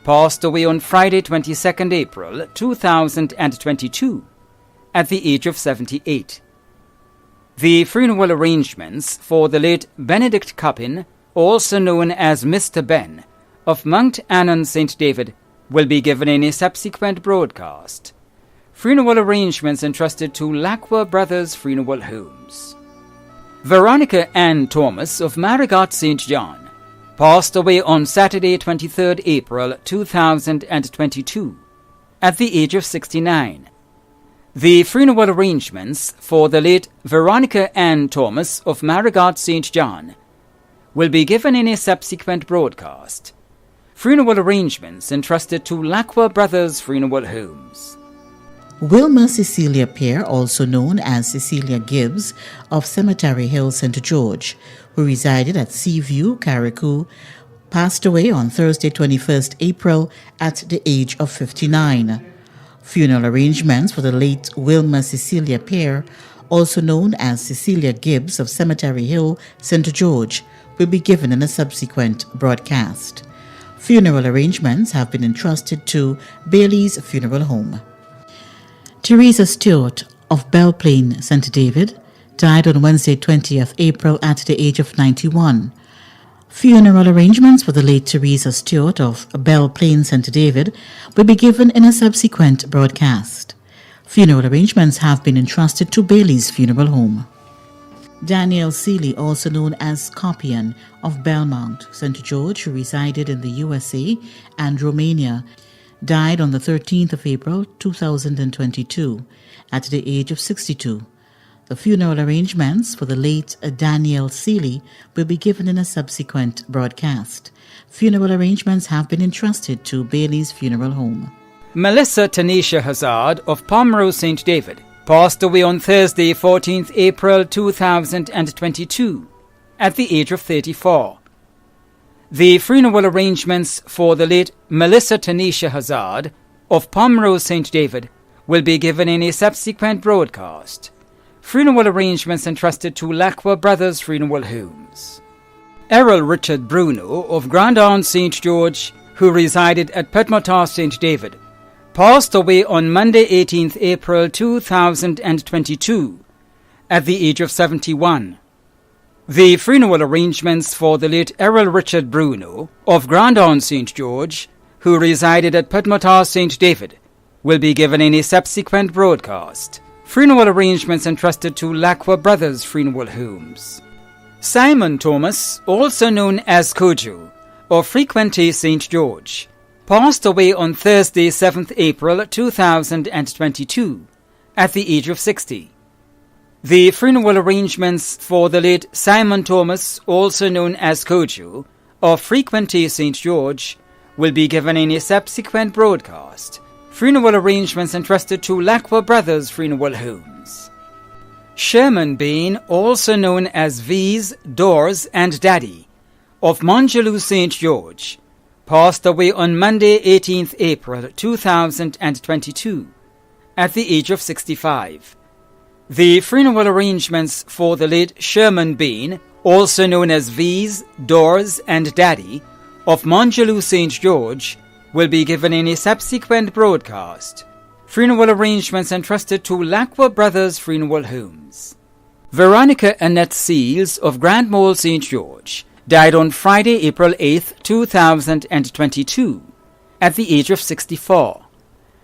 passed away on Friday, 22nd April 2022, at the age of 78. The funeral arrangements for the late Benedict Coppin, also known as Mr. Ben, of Mount Annan St. David, will be given in a subsequent broadcast. Funeral arrangements entrusted to Lacqua Brothers Funeral Homes. Veronica Ann Thomas of Marigot St. John passed away on Saturday, 23rd April 2022, at the age of 69. The funeral arrangements for the late Veronica Ann Thomas of Marigot St. John will be given in a subsequent broadcast. Funeral arrangements entrusted to Lacqua Brothers Funeral Homes. Wilma Cecilia Pear, also known as Cecilia Gibbs, of Cemetery Hill, St. George, who resided at Seaview, Carriacou, passed away on Thursday, 21st April, at the age of 59. Funeral arrangements for the late Wilma Cecilia Pear, also known as Cecilia Gibbs of Cemetery Hill, St. George, will be given in a subsequent broadcast. Funeral arrangements have been entrusted to Bailey's Funeral Home. Teresa Stewart of Belle Plaine, St. David, died on Wednesday, 20th April at the age of 91. Funeral arrangements for the late Teresa Stewart of Belle Plaine, St. David, will be given in a subsequent broadcast. Funeral arrangements have been entrusted to Bailey's Funeral Home. Daniel Seeley, also known as Scorpion, of Belmont, St. George, who resided in the USA and Romania, died on the 13th of April 2022 at the age of 62. The funeral arrangements for the late Daniel Seeley will be given in a subsequent broadcast. Funeral arrangements have been entrusted to Bailey's Funeral Home. Melissa Tanisha Hazard of Pomereux St. David passed away on Thursday, 14th April 2022, at the age of 34. The funeral arrangements for the late Melissa Tanisha Hazard of Pomereux St. David will be given in a subsequent broadcast. Funeral arrangements entrusted to Lacqua Brothers Funeral Homes. Errol Richard Bruno of Grandon St. George, who resided at Petmotar St. David, passed away on Monday, 18th April 2022, at the age of 71. The funeral arrangements for the late Errol Richard Bruno of Grandon St. George, who resided at Petmotar St. David, will be given in a subsequent broadcast. Funeral arrangements entrusted to Lacqua Brothers Funeral Homes. Simon Thomas, also known as Kojo, of Frequenté St. George, passed away on Thursday, 7th April 2022, at the age of 60. The funeral arrangements for the late Simon Thomas, also known as Kojo, of Frequenté St. George, will be given in a subsequent broadcast. Funeral arrangements entrusted to Lacqua Brothers Funeral Homes. Sherman Bain, also known as V's, Doors and Daddy, of Monjaloo St. George, passed away on Monday, 18th April 2022, at the age of 65. The funeral arrangements for the late Sherman Bain, also known as V's, Doors and Daddy, of Monjaloo St. George, will be given in a subsequent broadcast. Funeral arrangements entrusted to Lacqua Brothers Funeral Homes. Veronica Annette Seals of Grand Mole St. George died on Friday, April 8, 2022, at the age of 64.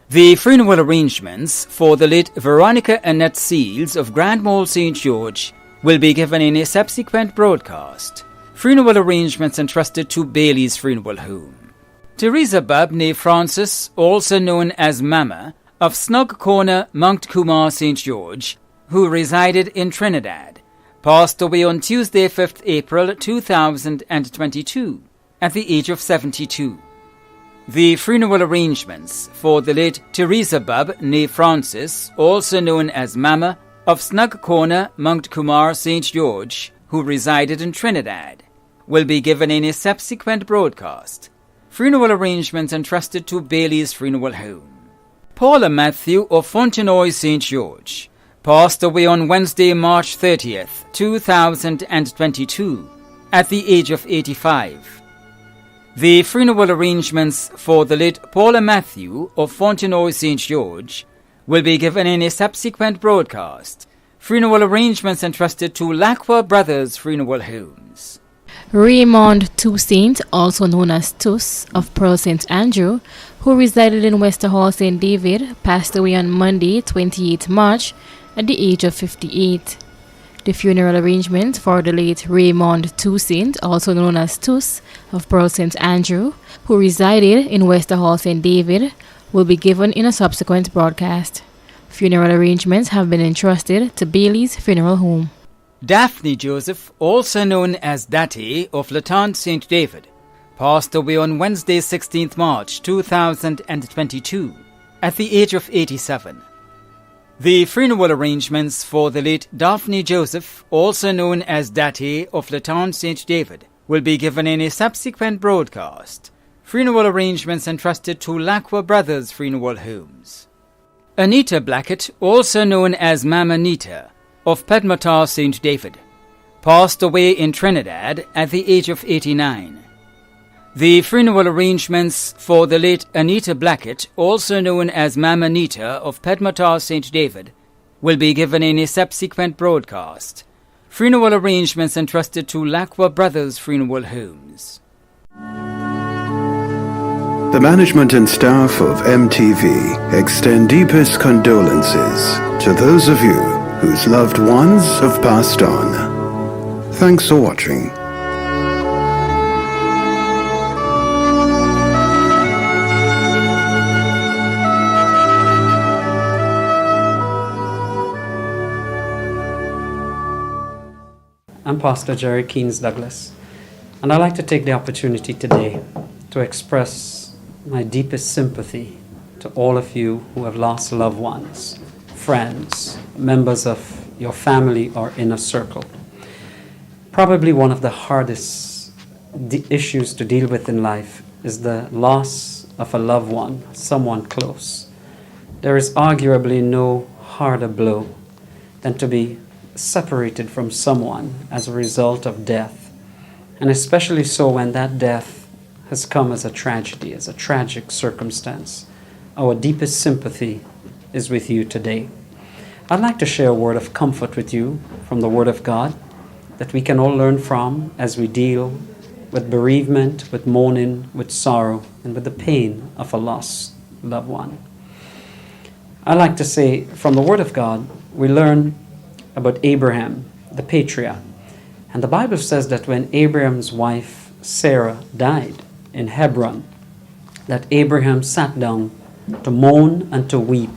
The funeral arrangements for the late Veronica Annette Seals of Grand Mole St. George will be given in a subsequent broadcast. Funeral arrangements entrusted to Bailey's Funeral Home. Teresa Babney Francis, also known as Mama, of Snug Corner, Mount Kumar St. George, who resided in Trinidad, passed away on Tuesday, 5th April 2022, at the age of 72. The funeral arrangements for the late Teresa Babney Francis, also known as Mama, of Snug Corner, Mount Kumar St. George, who resided in Trinidad, will be given in a subsequent broadcast. Funeral arrangements entrusted to Bailey's Funeral Home. Paula Matthew of Fontenoy St. George passed away on Wednesday, March 30th, 2022, at the age of 85. The funeral arrangements for the late Paula Matthew of Fontenoy St. George will be given in a subsequent broadcast. Funeral arrangements entrusted to Lacqua Brothers Funeral Homes. Raymond Toussaint, also known as Tuss, of Pearl St. Andrew, who resided in Westerhall St. David, passed away on Monday, 28 March, at the age of 58. The funeral arrangements for the late Raymond Toussaint, also known as Tuss, of Pearl St. Andrew, who resided in Westerhall St. David, will be given in a subsequent broadcast. Funeral arrangements have been entrusted to Bailey's Funeral Home. Daphne Joseph, also known as Dati of Latente St. David, passed away on Wednesday, 16th March 2022, at the age of 87. The funeral arrangements for the late Daphne Joseph, also known as Dati of Latente St. David, will be given in a subsequent broadcast. Funeral arrangements entrusted to Lacqua Brothers Funeral Homes. Anita Blackett, also known as Mama Nita, of Petmotar St. David, passed away in Trinidad at the age of 89. The funeral arrangements for the late Anita Blackett, also known as Mama Nita of Petmotar St. David, will be given in a subsequent broadcast. Funeral arrangements entrusted to Lacqua Brothers Funeral Homes. The management and staff of MTV extend deepest condolences to those of you whose loved ones have passed on. Thanks for watching. I'm Pastor Jerry Keynes Douglas, and I'd like to take the opportunity today to express my deepest sympathy to to all of you who have lost loved ones, friends, members of your family or inner circle. Probably one of the hardest issues to deal with in life is the loss of a loved one, someone close. There is arguably no harder blow than to be separated from someone as a result of death, and especially so when that death has come as a tragedy, as a tragic circumstance. Our deepest sympathy is with you today. I'd like to share a word of comfort with you from the Word of God that we can all learn from as we deal with bereavement, with mourning, with sorrow, and with the pain of a lost loved one. I like to say from the Word of God, we learn about Abraham, the patriarch. And the Bible says that when Abraham's wife Sarah died in Hebron, that Abraham sat down to mourn and to weep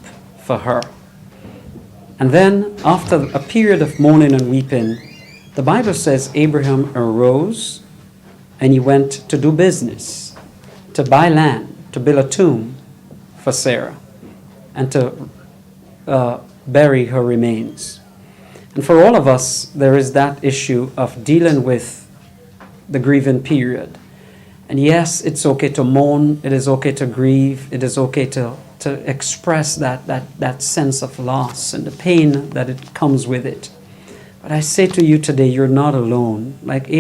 for her. And then after a period of mourning and weeping, the Bible says Abraham arose and he went to do business, to buy land, to build a tomb for Sarah, and to bury her remains. And for all of us, there is that issue of dealing with the grieving period. And yes, it's okay to mourn, it is okay to grieve, it is okay to express that sense of loss and the pain that it comes with it. But I say to you today, you're not alone. Like